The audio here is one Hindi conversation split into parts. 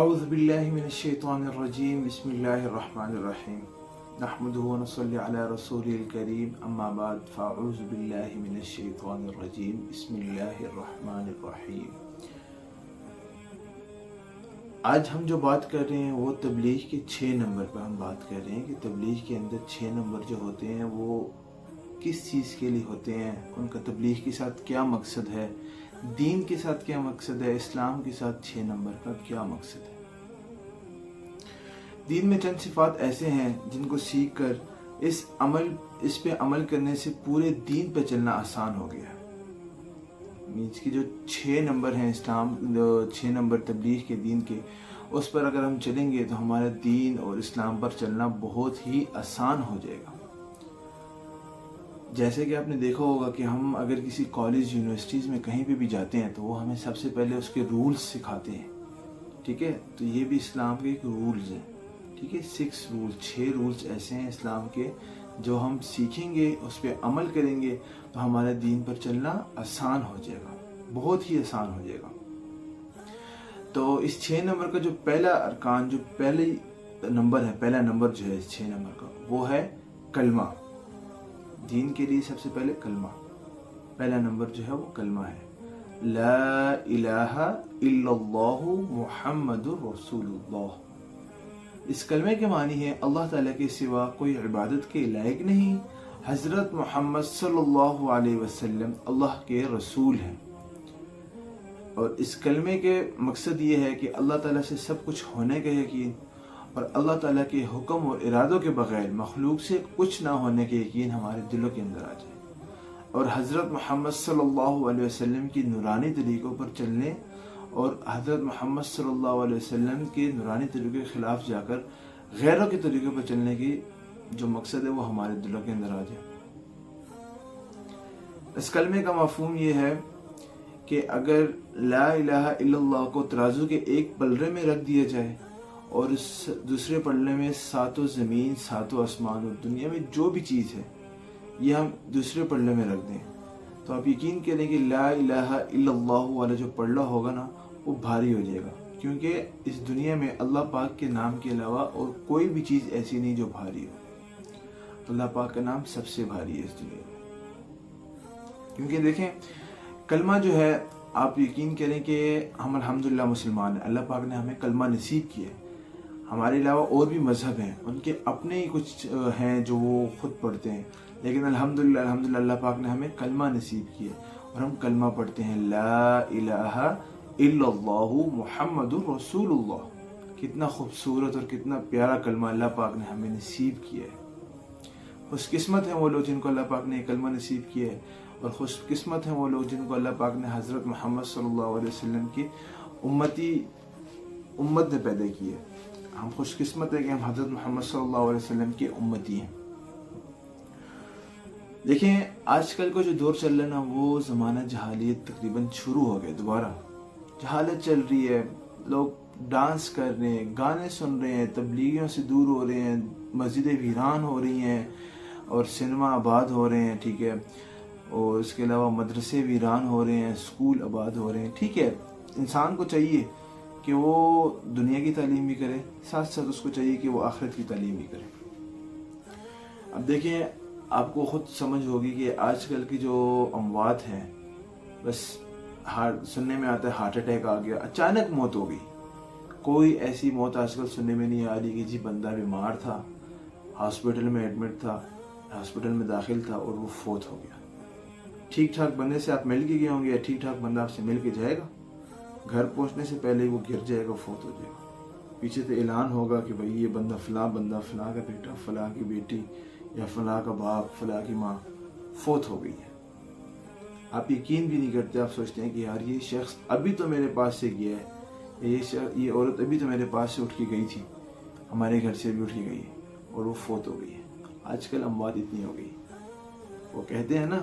अऊज़ु बिल्लाहि मिनश्शैतानिर्रजीम बिस्मिल्लाहिर्रहमानिर्रहीम नहमदुहु व नसल्ली अला रसूलिल करीम अम्मा बाद फ़अऊज़ु बिल्लाहि मिनश्शैतानिर्रजीम बिस्मिल्लाहिर्रहमानिर्रहीम। आज हम जो बात कर रहे हैं वो तबलीग के 6 नंबर पर हम बात कर रहे हैं कि तबलीग के अंदर 6 नंबर जो होते हैं वो किस चीज़ के लिए होते हैं, उनका तबलीग के साथ क्या मकसद है, दीन के साथ क्या मकसद है, इस्लाम के साथ 6 नंबर का क्या मकसद है। दीन में चंद सिफात ऐसे हैं जिनको सीख कर इस पे अमल करने से पूरे दीन पे चलना आसान हो गया। मीन्स की जो 6 नंबर हैं इस्लाम, 6 नंबर तबलीग के दीन के, उस पर अगर हम चलेंगे तो हमारा दीन और इस्लाम पर चलना बहुत ही आसान हो जाएगा। जैसे कि आपने देखा होगा कि हम अगर किसी कॉलेज यूनिवर्सिटीज़ में कहीं पे भी जाते हैं तो वो हमें सबसे पहले उसके रूल्स सिखाते हैं, ठीक है। तो ये भी इस्लाम के एक रूल्स हैं, ठीक है। 6 रूल्स ऐसे हैं इस्लाम के जो हम सीखेंगे, उस पर अमल करेंगे तो हमारे दीन पर चलना आसान हो जाएगा, बहुत ही आसान हो जाएगा। तो इस 6 नंबर का जो पहला अरकान, जो पहला नंबर जो है इस 6 नंबर का, वो है कलमा। दीन के लिए सबसे पहले कलमा, पहला नंबर जो है वो कलमा है। ला इलाहा इल्लल्लाहु मुहम्मदुर रसूलुल्लाह। इस कलमे के मानी है अल्लाह ताला के सिवा कोई इबादत के लायक नहीं, हजरत मोहम्मद सल्लल्लाहु अलैहि वसल्लम अल्लाह के रसूल हैं। और इस कलमे के मकसद ये है कि अल्लाह ताला से सब कुछ होने का यकीन और अल्लाह ताला के हुक्म और इरादों के बगैर मखलूक से कुछ ना होने के यकीन हमारे दिलों के अंदर आ जाए, और हज़रत मोहम्मद सल्लल्लाहु अलैहि वसल्लम की नूरानी तरीक़ों पर चलने और हज़रत मोहम्मद सल्लल्लाहु अलैहि वसल्लम के नूरानी तरीक़ों के ख़िलाफ़ जाकर गैरों के तरीक़ों पर चलने की जो मकसद है वो हमारे दिलों के अंदर आ जाए। इस कलमे का मफ़हूम ये है कि अगर ला इलाहा इल्लल्लाह को तराजू के एक पलड़े में रख दिया जाए और इस दूसरे पलड़े में सातों ज़मीन, सातों आसमान और दुनिया में जो भी चीज़ है ये हम दूसरे पलड़े में रख दें, तो आप यकीन करें कि ला इलाहा इल्लल्लाह वाला जो पलड़ा होगा ना वो भारी हो जाएगा, क्योंकि इस दुनिया में अल्लाह पाक के नाम के अलावा और कोई भी चीज़ ऐसी नहीं जो भारी हो। अल्लाह पाक का नाम सबसे भारी है इस दुनिया में। क्योंकि देखें, कलमा जो है, आप यकीन करें कि हम अल्हम्दुलिल्लाह मुसलमान हैं, अल्लाह पाक ने हमें कलमा नसीब किया है। हमारे अलावा और भी मज़हब हैं, उनके अपने ही कुछ हैं जो वो खुद पढ़ते हैं, लेकिन अल्हम्दुलिल्लाह अल्लाह पाक ने हमें कलमा नसीब किया और हम कलमा पढ़ते हैं, ला इलाहा इल्लल्लाहु मुहम्मदुर रसूलुल्लाह। कितना खूबसूरत और कितना प्यारा कलमा अल्लाह पाक ने हमें नसीब किया है। खुशकिस्मत हैं वो लोग जिनको अल्लाह पाक ने कलमा नसीब किया है, और खुशकिस्मत हैं वो लोग जिनको अल्लाह पाक ने हज़रत मोहम्मद सल्लल्लाहु अलैहि वसल्लम की उम्मत ने पैदा किया है। हम खुशकिस्मत है कि हम हज़रत मोहम्मद सल्लल्लाहु अलैहि वसल्लम के उम्मती हैं। देखें, आजकल का जो दौर चल रहा है ना, वो ज़माना जहालियत तकरीबन शुरू हो गया। दोबारा जहालत चल रही है, लोग डांस कर रहे हैं, गाने सुन रहे हैं, तबलीगियों से दूर हो रहे हैं, मस्जिदें वीरान हो रही हैं और सिनेमा आबाद हो रहे हैं, ठीक है। और इसके अलावा मदरसे वीरान हो रहे हैं, स्कूल आबाद हो रहे हैं, ठीक है। इंसान को चाहिए कि वो दुनिया की तालीम भी करे, साथ साथ उसको चाहिए कि वो आखिरत की तालीम भी करे। अब देखिए, आपको खुद समझ होगी कि आजकल की जो अमवात हैं, बस सुनने में आता है हार्ट अटैक आ गया, अचानक मौत हो गई। कोई ऐसी मौत आजकल सुनने में नहीं आ रही कि जी बंदा बीमार था, हॉस्पिटल में एडमिट था, हॉस्पिटल में दाखिल था और वो फोत हो गया। ठीक ठाक बंदे से आप मिल के गए होंगे, ठीक ठाक बंदा आपसे मिल के जाएगा, घर पहुंचने से पहले ही वो गिर जाएगा, फोत हो जाएगा। पीछे तो ऐलान होगा कि भाई ये बंदा, फलां का बेटा, फलां की बेटी या फलां का बाप, फलां की माँ फोत हो गई है। आप यकीन भी नहीं करते, आप सोचते हैं कि यार ये शख्स अभी तो मेरे पास से गया है, ये औरत अभी तो मेरे पास से उठ के गई थी, हमारे घर से भी उठ के गई है और वो फोत हो गई है। आजकल अमवात इतनी हो गई। वो कहते हैं ना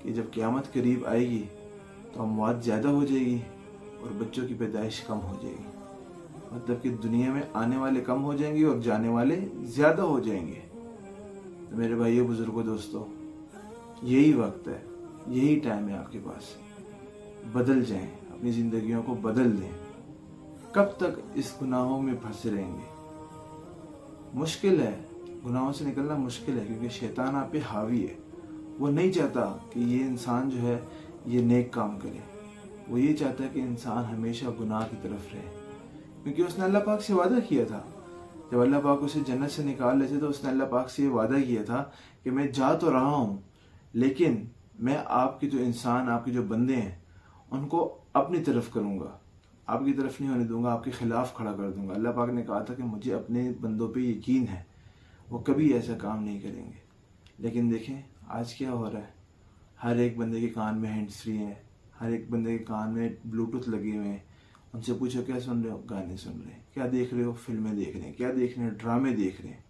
कि जब क़यामत करीब आएगी तो अमवात ज़्यादा हो जाएगी और बच्चों की पैदाइश कम हो जाएगी। मतलब कि दुनिया में आने वाले कम हो जाएंगे और जाने वाले ज़्यादा हो जाएंगे। तो मेरे भाइयों, बुजुर्गों, दोस्तों, यही वक्त है, यही टाइम है आपके पास। बदल जाएं, अपनी ज़िंदगियों को बदल दें, कब तक इस गुनाहों में फंसे रहेंगे? मुश्किल है, गुनाहों से निकलना मुश्किल है, क्योंकि शैतान आप पे हावी है। वो नहीं चाहता कि ये इंसान जो है ये नेक काम करे, वो ये चाहता है कि इंसान हमेशा गुनाह की तरफ रहे, क्योंकि उसने अल्लाह पाक से वादा किया था। जब अल्लाह पाक उसे जन्नत से निकाल लेते तो उसने अल्लाह पाक से ये वादा किया था कि मैं जा तो रहा हूँ, लेकिन मैं आपके जो इंसान, आपके जो बंदे हैं, उनको अपनी तरफ करूँगा, आपकी तरफ नहीं होने दूंगा, आपके खिलाफ खड़ा कर दूंगा। अल्लाह पाक ने कहा था कि मुझे अपने बंदों पे यकीन है, वो कभी ऐसा काम नहीं करेंगे। लेकिन देखें आज क्या हो रहा है, हर एक बंदे के कान में हैंड्स फ्री है, हर एक बंदे के कान में ब्लूटूथ लगे हुए हैं। उनसे पूछो क्या सुन रहे हो? गाने सुन रहे हैं। क्या देख रहे हो? फिल्में देख रहे हैं। क्या देख रहे हैं? ड्रामे देख रहे हैं।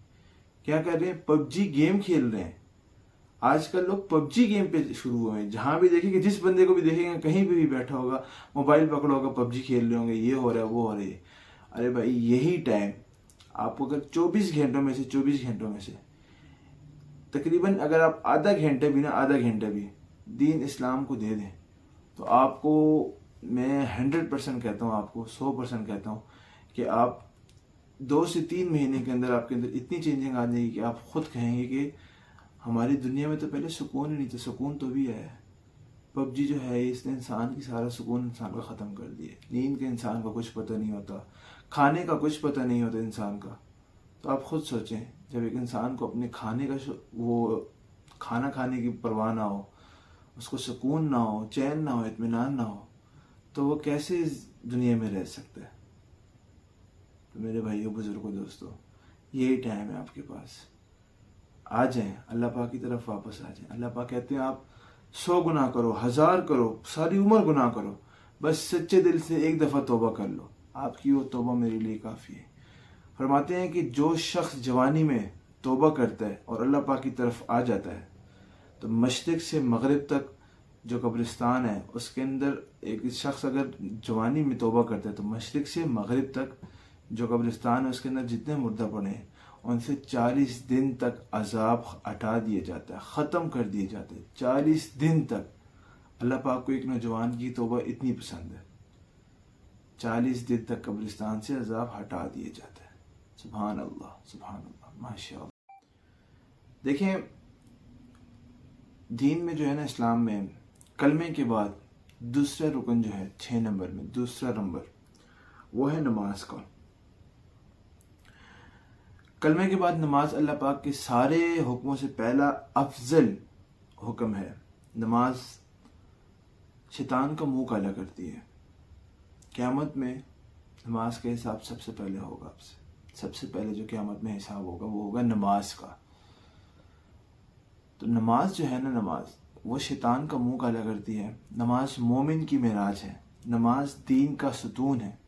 क्या कर रहे हैं? पबजी गेम खेल रहे हैं। आजकल लोग पबजी गेम पे शुरू हुए हैं। जहां भी देखेंगे, जिस बंदे को भी देखेंगे, कहीं पे भी बैठा होगा, मोबाइल पकड़ा होगा, पबजी खेल रहे होंगे, ये हो रहा है, वो हो रहा है। अरे भाई, यही टाइम आपको अगर 24 घंटों में से तकरीबन अगर आप आधा घंटा भी दीन इस्लाम को दे दें, तो आपको मैं 100% कहता हूँ, आपको 100% कहता हूँ कि आप 2 से 3 महीने के अंदर आपके अंदर इतनी चेंजिंग आ जाएगी कि आप खुद कहेंगे कि हमारी दुनिया में तो पहले सुकून ही नहीं था, सुकून तो भी है। पबजी जो है इसने इंसान की सारा सुकून इंसान का ख़त्म कर दिया। नींद के इंसान का कुछ पता नहीं होता, खाने का कुछ पता नहीं होता इंसान का। तो आप खुद सोचें, जब एक इंसान को अपने खाने का वो खाना खाने की परवाह ना हो, उसको सुकून ना हो, चैन ना हो, इत्मीनान ना हो, तो वो कैसे इस दुनिया में रह सकता है? तो मेरे भाइयों, बुजुर्गों, दोस्तों, यही टाइम है आपके पास। आ जाएं, अल्लाह पाक की तरफ वापस आ जाएं। अल्लाह पाक कहते हैं आप 100 गुनाह करो, 1000 करो, सारी उम्र गुनाह करो, बस सच्चे दिल से एक दफ़ा तौबा कर लो, आपकी वो तौबा मेरे लिए काफ़ी है। फरमाते हैं कि जो शख्स जवानी में तौबा करता है और अल्लाह पाक की तरफ आ जाता है, तो मशरिक़ से मगरिब तक जो कब्रिस्तान है उसके अंदर एक शख्स अगर जवानी में तौबा करता है, तो मशरिक़ से मगरिब तक जो कब्रिस्तान है उसके अंदर जितने मुर्दा पड़े हैं, उनसे 40 दिन तक अजाब हटा दिया जाता है, ख़त्म कर दिए जाते हैं। 40 दिन तक। अल्लाह पाक को एक नौजवान की तौबा इतनी पसंद है, 40 दिन तक कब्रिस्तान से अजाब हटा दिए जाता है। सुभान अल्लाह, सुभान अल्लाह, माशाअल्लाह। देखें, दीन में जो है ना, इस्लाम में कलमे के बाद दूसरा रुकन जो है 6 नंबर में, दूसरा नंबर वो है नमाज का। कलमे के बाद नमाज अल्लाह पाक के सारे हुक्मों से पहला अफजल हुक्म है। नमाज शैतान का मुंह काला करती है। क़यामत में नमाज का हिसाब सबसे पहले होगा आपसे। सबसे पहले जो क़यामत में हिसाब होगा वो होगा नमाज का। तो नमाज जो है ना, नमाज वो शैतान का मुंह काला करती है। नमाज मोमिन की मेराज है, नमाज दीन का सुतून है,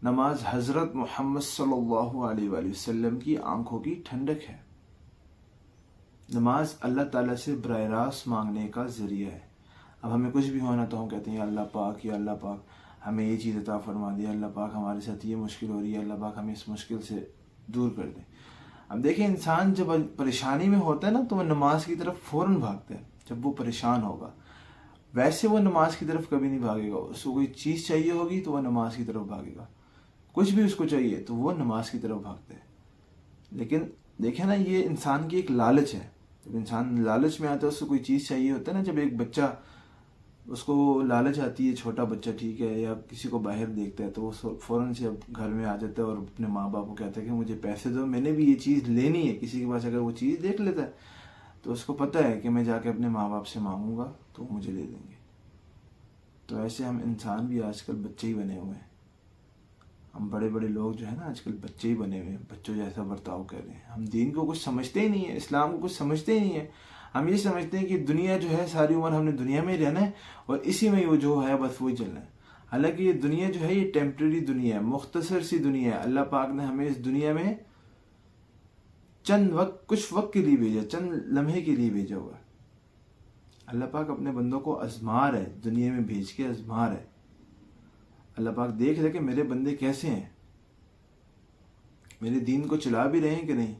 नमाज हज़रत मोहम्मद सल्लल्लाहु अलैहि वसल्लम की आंखों की ठंडक है। नमाज अल्लाह ताला से बराह रास्त मांगने का ज़रिया है। अब हमें कुछ भी होना तो हम कहते हैं या अल्लाह पाक, या अल्लाह पाक हमें ये चीज़ अता फरमा दिया, अल्लाह पाक हमारे साथ ये मुश्किल हो रही है, अल्लाह पाक हमें इस मुश्किल से दूर कर दे। अब देखिए, इंसान जब परेशानी में होता है ना, तो वह नमाज की तरफ फ़ौरन भागता है। जब वो परेशान होगा, वैसे वो नमाज की तरफ कभी नहीं भागेगा। उसको कोई चीज़ चाहिए होगी तो वह नमाज की तरफ भागेगा, कुछ भी उसको चाहिए तो वो नमाज की तरफ भागता है। लेकिन देखें ना, ये इंसान की एक लालच है। जब इंसान लालच में आता है, उसको कोई चीज़ चाहिए होता है ना, जब एक बच्चा, उसको लालच आती है, छोटा बच्चा ठीक है, या किसी को बाहर देखता है तो वो फ़ौरन से अब घर में आ जाता है और अपने माँ बाप को कहता है कि मुझे पैसे दो, मैंने भी ये चीज़ लेनी है। किसी के पास अगर वो चीज़ देख लेता है तो उसको पता है कि मैं जाके अपने माँ बाप से मांगूंगा तो वो मुझे दे देंगे। तो ऐसे हम इंसान भी आजकल बच्चे ही बने हुए हैं। हम बड़े बड़े लोग जो है ना आजकल बच्चे ही बने हुए हैं, बच्चों जैसा बर्ताव कर रहे हैं। हम दीन को कुछ समझते ही नहीं है, इस्लाम को कुछ समझते ही नहीं है। हम ये समझते हैं कि दुनिया जो है, सारी उम्र हमने दुनिया में ही रहना है और इसी में वो जो है बस वही चलना है। हालांकि ये दुनिया जो है ये टेम्प्रेरी दुनिया है, मुख्तसर सी दुनिया है। अल्लाह पाक ने हमें इस दुनिया में चंद वक्त, कुछ वक्त के लिए भेजा, चंद लम्हे के लिए भेजा हुआ है। अल्लाह पाक अपने बंदों को आजमा रहा है, दुनिया में भेज के आजमा रहा है। अल्लाह पाक देख रहे कि मेरे बंदे कैसे हैं, मेरे दीन को चला भी रहे हैं कि नहीं,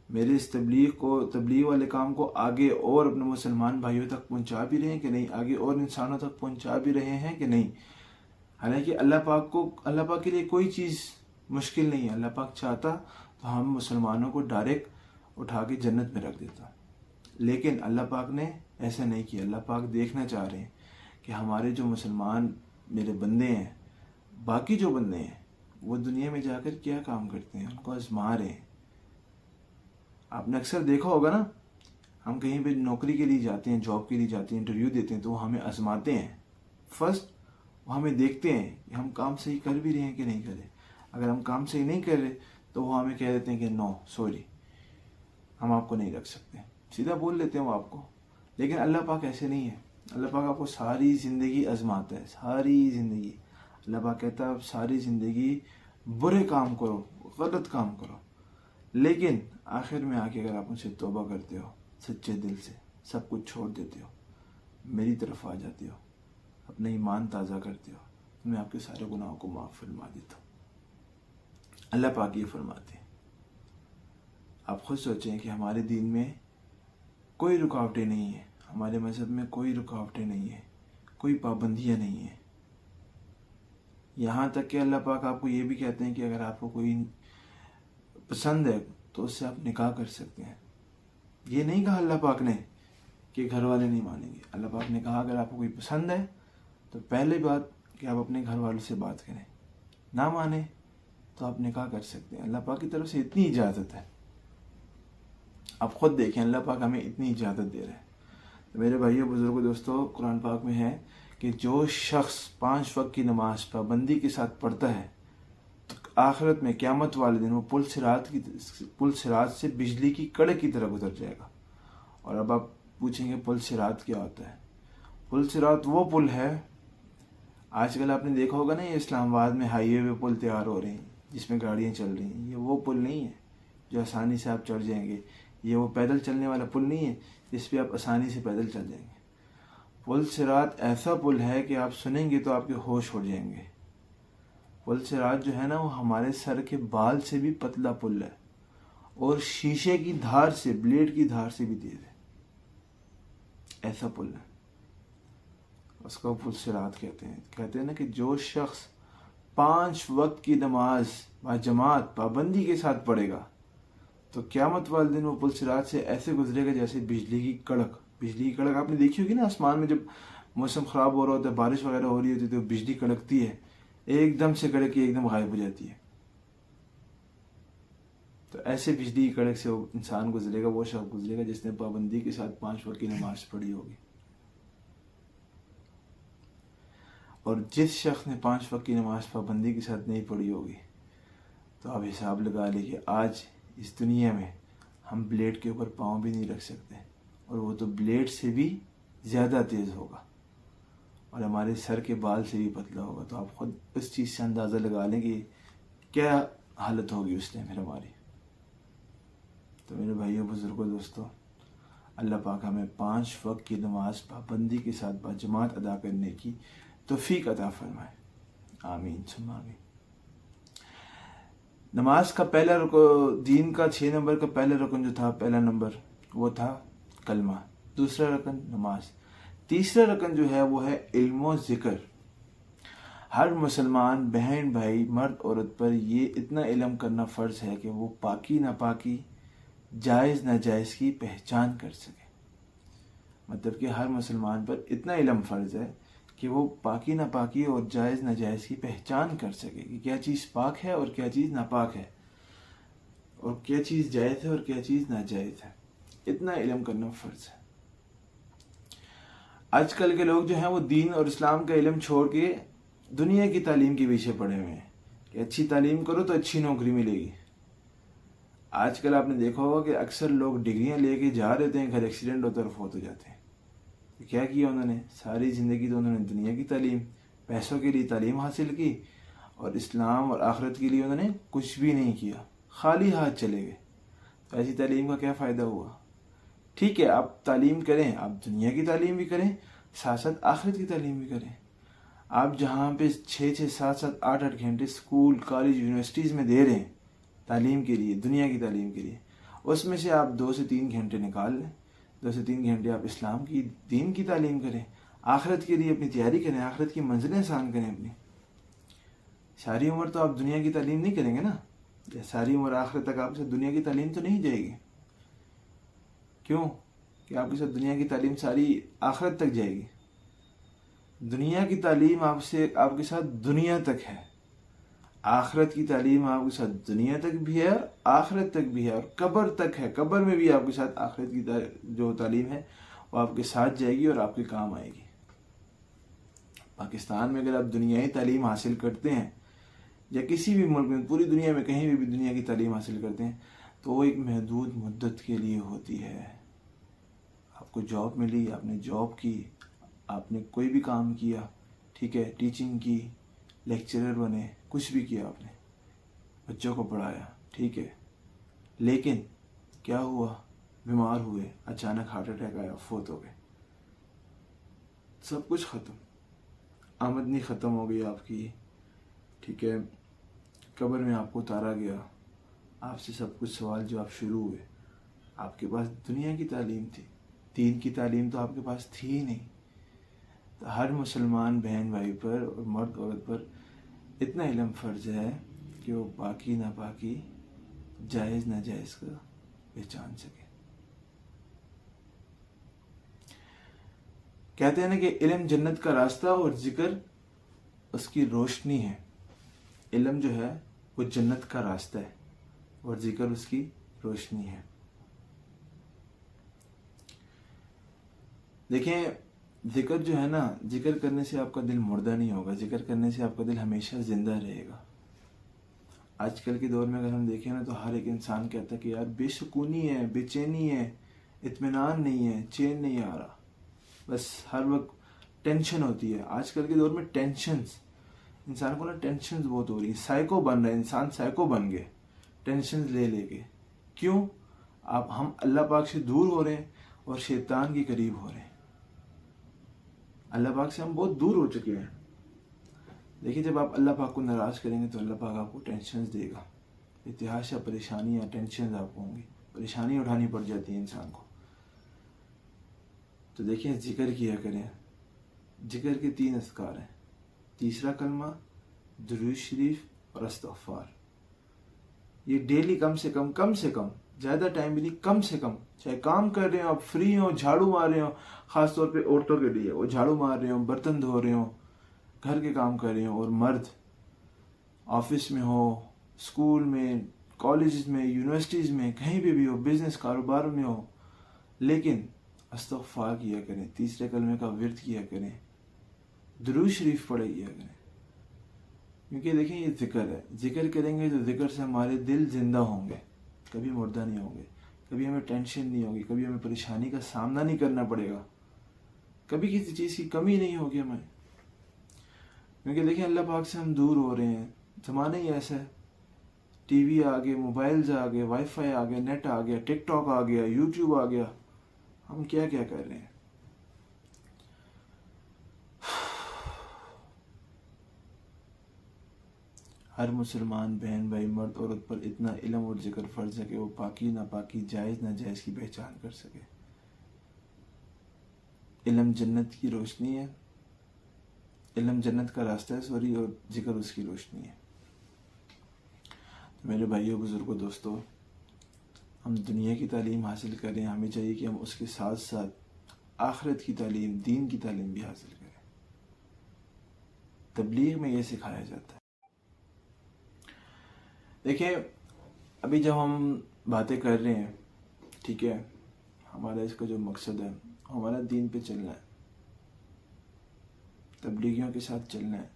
मेरे इस तबलीग वाले काम को आगे और अपने मुसलमान भाइयों तक पहुंचा भी रहे हैं कि नहीं, आगे और इंसानों तक पहुंचा भी रहे हैं कि नहीं। हालांकि अल्लाह पाक के लिए कोई चीज़ मुश्किल नहीं है। अल्लाह पाक चाहता तो हम मुसलमानों को डायरेक्ट उठा के जन्नत में रख देता, लेकिन अल्लाह पाक ने ऐसा नहीं किया। अल्लाह पाक देखना चाह रहे हैं कि हमारे जो मुसलमान मेरे बंदे हैं, बाकी जो बंदे हैं, वो दुनिया में जाकर क्या काम करते हैं, उनको आजमा रहे हैं। आपने अक्सर देखा होगा ना, हम कहीं पे नौकरी के लिए जाते हैं, जॉब के लिए जाते हैं, इंटरव्यू देते हैं, तो वो हमें आजमाते हैं। फर्स्ट वो हमें देखते हैं कि हम काम सही कर भी रहे हैं कि नहीं कर रहे। अगर हम काम सही नहीं कर रहे तो वो हमें कह देते हैं कि नो सॉरी, हम आपको नहीं रख सकते, सीधा बोल देते हैं वो आपको। लेकिन अल्लाह पाक ऐसे नहीं है। अल्लाह पाक आपको सारी ज़िंदगी आजमाता है, सारी ज़िंदगी। अल्लाह पाक कहता है आप सारी ज़िंदगी बुरे काम करो, गलत काम करो, लेकिन आखिर में आके अगर आप मुझसे तौबा करते हो सच्चे दिल से, सब कुछ छोड़ देते हो, मेरी तरफ आ जाते हो, अपना ईमान ताज़ा करते हो, तो मैं आपके सारे गुनाहों को माफ़ फरमा देता हूँ। अल्लाह पाक ये फरमाते हैं। आप खुद सोचें कि हमारे दीन में कोई रुकावटें नहीं है, हमारे मज़हब में कोई रुकावटें नहीं है, कोई पाबंदियाँ नहीं है। यहाँ तक कि अल्लाह पाक आपको ये भी कहते हैं कि अगर आपको कोई पसंद है तो उससे आप निकाह कर सकते हैं। ये नहीं कहा अल्लाह पाक ने कि घर वाले नहीं मानेंगे। अल्लाह पाक ने कहा अगर आपको कोई पसंद है तो पहले बात कि आप अपने घर वालों से बात करें, ना माने तो आप निकाह कर सकते हैं। अल्लाह पाक की तरफ से इतनी इजाज़त है। आप खुद देखें, अल्लाह पाक हमें इतनी इजाज़त दे रहे हैं। तो मेरे भाइयों बुजुर्गों दोस्तों, कुरान पाक में है कि जो शख्स 5 वक्त की नमाज पाबंदी के साथ पढ़ता है तो आखिरत में क़यामत वाले दिन वो पुल सिरात से बिजली की कड़क की तरह गुजर जाएगा। और अब आप पूछेंगे पुल सिरात क्या होता है? पुल सिरात वो पुल है, आजकल आपने देखा होगा ना, ये इस्लामाबाद में हाईवे पे पुल तैयार हो रहे हैं जिसमें गाड़ियाँ चल रही हैं। ये वो पुल नहीं है जो आसानी से आप चढ़ जाएंगे। ये वो पैदल चलने वाला पुल नहीं है जिस पे आप आसानी से पैदल चल जाएंगे। पुल सिरात ऐसा पुल है कि आप सुनेंगे तो आपके होश उड़ जाएंगे। पुल सिरात जो है ना, वो हमारे सर के बाल से भी पतला पुल है और शीशे की धार से, ब्लेड की धार से भी तेज है। ऐसा पुल है, उसको पुल सिरात कहते हैं। कहते हैं ना कि जो शख्स 5 वक्त की नमाज बाजमात पाबंदी के साथ पढ़ेगा तो क़यामत वाले दिन वो पुल सिरात से ऐसे गुजरेगा जैसे बिजली की कड़क। बिजली की कड़क आपने देखी होगी ना, आसमान में जब मौसम ख़राब हो रहा होता है, बारिश वगैरह हो रही होती है तो बिजली कड़कती है, एकदम से कड़क के एकदम गायब हो जाती है। तो ऐसे बिजली की कड़क से वो इंसान गुजरेगा, वो शख्स गुजरेगा जिसने पाबंदी के साथ 5 वक्त की नमाज पढ़ी होगी। और जिस शख्स ने 5 वक्त की नमाज पाबंदी के साथ नहीं पढ़ी होगी तो आप हिसाब लगा लीजिए, आज इस दुनिया में हम ब्लेड के ऊपर पाँव भी नहीं रख सकते, और वो तो ब्लेड से भी ज़्यादा तेज़ होगा और हमारे सर के बाल से भी पतला होगा। तो आप खुद उस चीज़ से अंदाज़ा लगा लें कि क्या हालत होगी उस टाइम फिर हमारी। तो मेरे भाइयों बुजुर्गों दोस्तों, अल्लाह पाक हमें 5 वक्त की नमाज पाबंदी के साथ बाजमात अदा करने की तौफीक अता फरमाए। आमीन सुम्मा आमीन। नमाज का पहला रुकन, दीन का 6 नंबर का पहला रुकन जो था, पहला नंबर वो था कलमा। दूसरा रुकन नमाज। तीसरा रुकन जो है वो है इल्म ज़िक्र। हर मुसलमान बहन भाई मर्द औरत पर ये इतना इल्म करना फ़र्ज़ है कि वो पाकी नापाकी, जायज़ नाजायज़ की पहचान कर सके। मतलब कि हर मुसलमान पर इतना इल्म फ़र्ज़ है कि वो पाकी नापाकी और जायज़ नाजायज़ की पहचान कर सके कि क्या चीज़ पाक है और क्या चीज़ नापाक है, और क्या चीज़ जायज़ है और क्या चीज़ नाजायज़ है। इतना इल्म करना फ़र्ज़ है। आजकल के लोग जो हैं वो दीन और इस्लाम का इल्म छोड़ के दुनिया की तालीम के पीछे पड़े हुए हैं कि अच्छी तालीम करो तो अच्छी नौकरी मिलेगी। आजकल आपने देखा होगा कि अक्सर लोग डिग्रियां लेके जा रहे थे, घर एक्सीडेंट होता है और फौत हो जाते हैं। तो क्या किया उन्होंने? सारी ज़िंदगी तो उन्होंने दुनिया की तालीम, पैसों के लिए तालीम हासिल की और इस्लाम और आखिरत के लिए उन्होंने कुछ भी नहीं किया, खाली हाथ चले गए। तो ऐसी तालीम का क्या फ़ायदा हुआ? ठीक है, आप तालीम करें, आप दुनिया की तालीम भी करें, साथ साथ आखिरत की तालीम भी करें। आप जहाँ पे 6-6, 7-7, 8-8 घंटे स्कूल, कॉलेज, यूनिवर्सिटीज़ में दे रहे हैं तालीम के लिए, दुनिया की तालीम के लिए, उसमें से आप 2 से 3 घंटे निकाल लें। 2 से 3 घंटे आप इस्लाम की, दीन की तालीम करें, आखिरत के लिए अपनी तैयारी करें, आखिरत की मंजिलें आसान करें अपनी। सारी उम्र तो आप दुनिया की तालीम नहीं करेंगे ना, या सारी उम्र आखिर तक आपके साथ दुनिया की तालीम तो नहीं जाएगी। क्यों कि आपके साथ दुनिया की तालीम सारी आखिरत तक जाएगी। दुनिया की तालीम आपसे आपके साथ दुनिया तक है, आखिरत की तालीम आपके साथ दुनिया तक भी है और आखिरत तक भी है और कब्र तक है। कब्र में भी आपके साथ आखिरत की जो तालीम है वो आपके साथ जाएगी और आपके काम आएगी। पाकिस्तान में अगर आप दुनियाई तालीम हासिल करते हैं या किसी भी मुल्क में, पूरी दुनिया में कहीं भी दुनिया की तालीम हासिल करते हैं, तो वो एक महदूद मुद्दत के लिए होती है। आपको जॉब मिली, आपने जॉब की, आपने कोई भी काम किया, ठीक है, टीचिंग की, लेक्चरर बने, कुछ भी किया आपने, बच्चों को पढ़ाया, ठीक है, लेकिन क्या हुआ, बीमार हुए, अचानक हार्ट अटैक आया, फोत हो गए, सब कुछ ख़त्म, आमदनी ख़त्म हो गई आपकी, ठीक है, कब्र में आपको उतारा गया, आपसे सब कुछ सवाल जवाब शुरू हुए। आपके पास दुनिया की तालीम थी, दीन की तालीम तो आपके पास थी ही नहीं। तो हर मुसलमान बहन भाई पर और मर्द औरत पर इतना इल्म फ़र्ज है कि वो पाकी नापाकी, जायज़ नाजायज़ का पहचान सके। कहते हैं ना कि इल्म जन्नत का रास्ता और जिक्र उसकी रोशनी है। इल्म जो है वो जन्नत का रास्ता है और जिक्र उसकी रोशनी है। देखें, जिक्र जो है ना, जिक्र करने से आपका दिल मुर्दा नहीं होगा, जिक्र करने से आपका दिल हमेशा जिंदा रहेगा। आजकल के दौर में अगर हम देखें ना, तो हर एक इंसान कहता है कि यार बेसुकूनी है, बेचैनी है, इत्मीनान नहीं है, चैन नहीं आ रहा, बस हर वक्त टेंशन होती है। आजकल के दौर में टेंशन्स, इंसान को ना टेंशन्स बहुत हो रही है, साइको बन रहा है इंसान, साइको बन गए टेंशन्स ले लेके। क्यों? हम अल्लाह पाक से दूर हो रहे हैं और शैतान के करीब हो रहे हैं। अल्लाह पाक से हम बहुत दूर हो चुके हैं। देखिए, जब आप अल्लाह पाक को नाराज करेंगे तो अल्लाह पाक आपको टेंशन्स देगा, इतिहास या परेशानियाँ, टेंशन आपको होंगी, परेशानी उठानी पड़ जाती है इंसान को। तो देखिए, जिक्र किया करें। जिक्र के 3 अस्कार हैं, तीसरा कलमा, दुरूद शरीफ और इस्तिग़फ़ार। ये डेली कम से कम, ज़्यादा टाइम भी नहीं, कम से कम, चाहे काम कर रहे हो, आप फ्री हो, झाड़ू मार रहे हो, ख़ास तौर पे औरतों के लिए, वो झाड़ू मार रहे हो, बर्तन धो रहे हो, घर के काम कर रहे हो, और मर्द ऑफिस में हो, स्कूल में, कॉलेज में, यूनिवर्सिटीज़ में, कहीं भी हो, बिजनेस कारोबार में हो, लेकिन इस्तिग़फ़ार किया करें, तीसरे कलमे का विर्द किया करें, दुरूद शरीफ पढ़ा किया करें। क्योंकि देखें, ये जिक्र है, जिक्र करेंगे तो जिक्र से हमारे दिल जिंदा होंगे, कभी मुर्दा नहीं होंगे, कभी हमें टेंशन नहीं होगी, कभी हमें परेशानी का सामना नहीं करना पड़ेगा, कभी किसी चीज़ की कमी नहीं होगी हमें। क्योंकि देखिए, अल्लाह पाक से हम दूर हो रहे हैं, ज़माना ही ऐसा है, टीवी आ गए, मोबाइल्स आ गए, वाईफाई आ गया, नेट आ गया, टिकटॉक आ गया, यूट्यूब आ गया, हम क्या क्या कर रहे हैं। हर मुसलमान बहन भाई, मर्द औरत पर इतना इल्म और जिक्र फ़र्ज है कि वो पाकी नापाकी, जायज़ नाजायज़ की पहचान कर सके। इल्म जन्नत की रोशनी है, इल्म जन्नत का रास्ता है, सॉरी, और जिक्र उसकी रोशनी है। तो मेरे भाइयों, बुजुर्गों, दोस्तों, हम दुनिया की तालीम हासिल करें, हमें चाहिए कि हम उसके साथ साथ आखिरत की तालीम, दीन की तालीम भी हासिल करें। तबलीग में ये सिखाया जाता है। देखिए, अभी जब हम बातें कर रहे हैं, ठीक है, हमारा इसका जो मकसद है, हमारा दीन पे चलना है, तबलीगियों के साथ चलना है।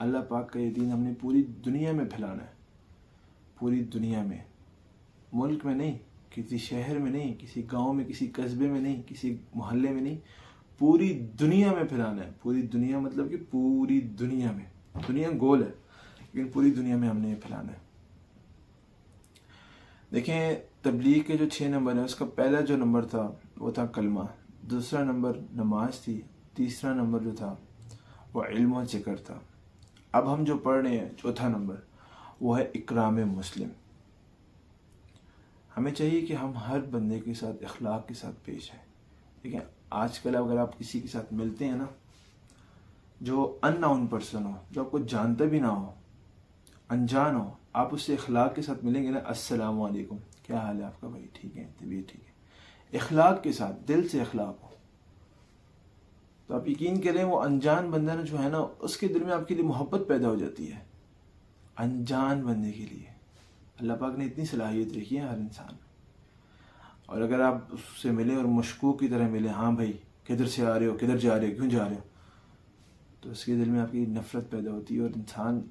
अल्लाह पाक का ये दीन हमने पूरी दुनिया में फैलाना है, पूरी दुनिया में, मुल्क में नहीं, किसी शहर में नहीं, किसी गांव में, किसी कस्बे में नहीं, किसी मोहल्ले में नहीं, पूरी दुनिया में फैलाना है। पूरी दुनिया मतलब कि पूरी दुनिया में, दुनिया गोल है लेकिन पूरी दुनिया में हमने ये फैलाना है। देखें, तबलीग के जो 6 नंबर हैं, उसका पहला जो नंबर था वो था कलमा, दूसरा नंबर नमाज थी, तीसरा नंबर जो था वो इल्म और जिक्र था। अब हम जो पढ़ रहे हैं, चौथा नंबर, वो है इकराम मुस्लिम। हमें चाहिए कि हम हर बंदे के साथ इखलाक के साथ पेश आए। ठीक है, आजकल अगर आप किसी के साथ मिलते हैं ना, जो अननोन पर्सन हो, जो आपको जानता भी ना हो, अनजान हो, आप उससे इखलाक के साथ मिलेंगे ना, अस्सलाम वालेकुम, क्या हाल है आपका भाई, ठीक है, तबीयत ठीक है, इखलाक के साथ, दिल से इखलाक हो, तो आप यकीन करें वो अनजान बंदा ना जो है ना, उसके दिल में आपके लिए मोहब्बत पैदा हो जाती है। अनजान बंदे के लिए अल्लाह पाक ने इतनी सलाहियत रखी है हर इंसान। और अगर आप उससे मिले और मशकूक की तरह मिले, हाँ भाई किधर से आ रहे हो, किधर जा रहे हो, क्यों जा रहे हो, तो उसके दिल में आपकी नफ़रत पैदा होती है और इंसान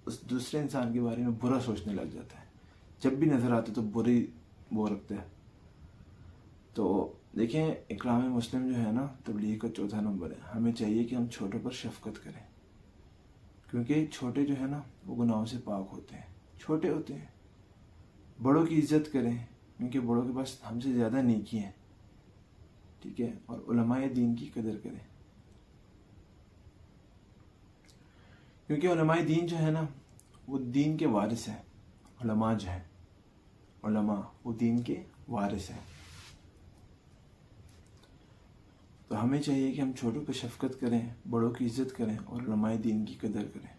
उस दूसरे इंसान के बारे में बुरा सोचने लग जाता है। जब भी नज़र आते तो बुरी वो रखता है। तो देखें, इकराम मुस्लिम जो है ना, तबलीग का चौथा नंबर है। हमें चाहिए कि हम छोटों पर शफकत करें, क्योंकि छोटे जो है ना वो गुनाहों से पाक होते हैं, छोटे होते हैं। बड़ों की इज्जत करें, क्योंकि बड़ों के पास हमसे ज़्यादा नेकी है, ठीक है। और उलमाए दीन की कदर करें, क्योंकि उलमाए दीन जो है ना वो दीन के वारिस हैं। उलमा जो है, उलमा वो दीन के वारिस हैं। तो हमें चाहिए कि हम छोटों पर शफकत करें, बड़ों की इज्जत करें और उलमाए दीन की कदर करें।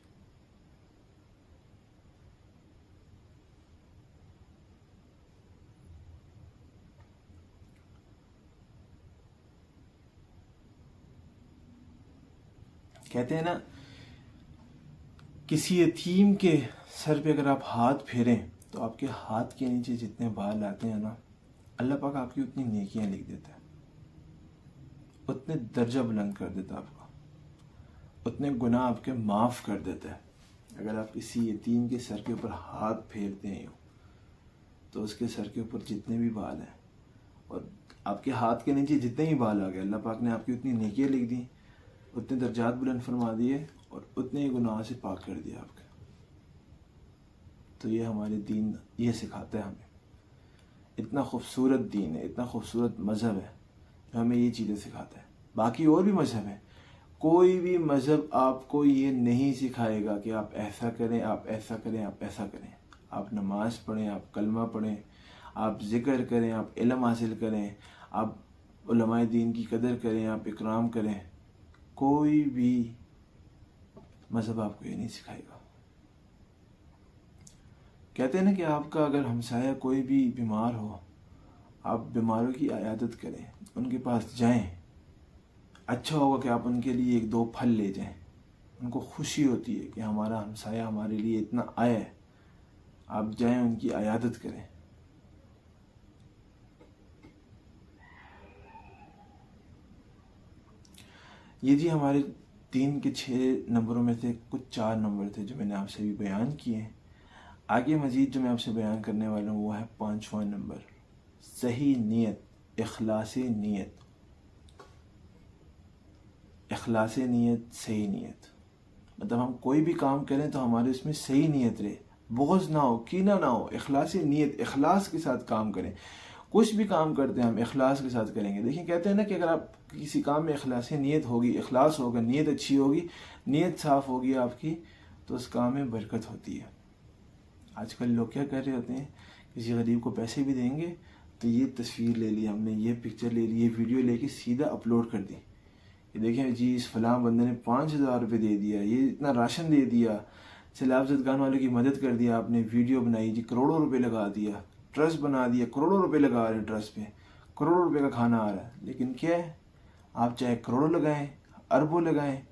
कहते हैं ना, किसी यतीम के सर पे अगर आप हाथ फेरें तो आपके हाथ के नीचे जितने बाल आते हैं ना, अल्लाह पाक आपकी उतनी नेकियां लिख देता है, उतने दर्जा बुलंद कर देता है आपका, उतने गुनाह आपके माफ़ कर देता है। अगर आप किसी यतीम के सर के ऊपर हाथ फेरते हैं तो उसके सर के ऊपर जितने भी बाल हैं और आपके हाथ के नीचे जितने ही बाल आ गए, अल्लाह पाक ने आपकी उतनी नेकियां लिख दी, उतने दर्जात बुलंद फरमा दिए और उतने ही गुनाह से पाक कर दिया आपके। तो ये हमारे दीन ये सिखाता है हमें। इतना खूबसूरत दीन है, इतना खूबसूरत मज़हब है जो हमें ये चीज़ें सिखाता है। बाकी और भी मज़हब है, कोई भी मज़हब आपको ये नहीं सिखाएगा कि आप ऐसा करें, आप ऐसा करें, आप ऐसा करें। आप नमाज पढ़ें, आप कलमा पढ़ें, आप ज़िक्र करें, आप इल्म हासिल करें, आप उलमाए दीन की कदर करें, आप इकराम करें। कोई भी मज़हब आपको ये नहीं सिखाएगा। कहते हैं ना कि आपका अगर हमसाया कोई भी बीमार हो, आप बीमारों की इयादत करें, उनके पास जाएं। अच्छा होगा कि आप उनके लिए एक दो फल ले जाएं। उनको खुशी होती है कि हमारा हमसाया हमारे लिए इतना आया है। आप जाएं, उनकी इयादत करें। ये जी हमारे दीन के 6 नंबरों में से कुछ 4 नंबर थे जो मैंने आपसे भी बयान किए। आगे मज़ीद जो मैं आपसे बयान करने वाला हूँ वो है 5वां नंबर, सही नीयत, इखलासी नीयत। इखलासी नीयत, सही नीयत, मतलब हम कोई भी काम करें तो हमारे उसमें सही नीयत रहे, बुग़्ज़ ना हो, कीना ना हो। इखलासी नीयत, इखलास के साथ काम करें। कुछ भी काम करते हैं हम इखलास के साथ करेंगे। देखिए, कहते हैं ना कि अगर आप किसी काम में इखलासी नीयत होगी, इखलास होगा, नीयत अच्छी होगी, नीयत साफ़ होगी आपकी, तो उस काम में बरकत होती है। आजकल लोग क्या कर रहे होते हैं, किसी गरीब को पैसे भी देंगे तो ये तस्वीर ले ली हमने, ये पिक्चर ले ली, ये वीडियो लेके सीधा अपलोड कर दी। ये देखें जी, इस फलां बंदे ने 5,000 रुपये दे दिया, ये इतना राशन दे दिया, सैलाब ज़दगान वालों की मदद कर दिया आपने, वीडियो बनाई जी, करोड़ों रुपए लगा दिया, ट्रस्ट बना दिया, करोड़ों रुपए लगा रहे हैं ट्रस्ट पे, करोड़ों रुपए का खाना आ रहा है। लेकिन क्या है, आप चाहे करोड़ों लगाएं, अरबों लगाएं,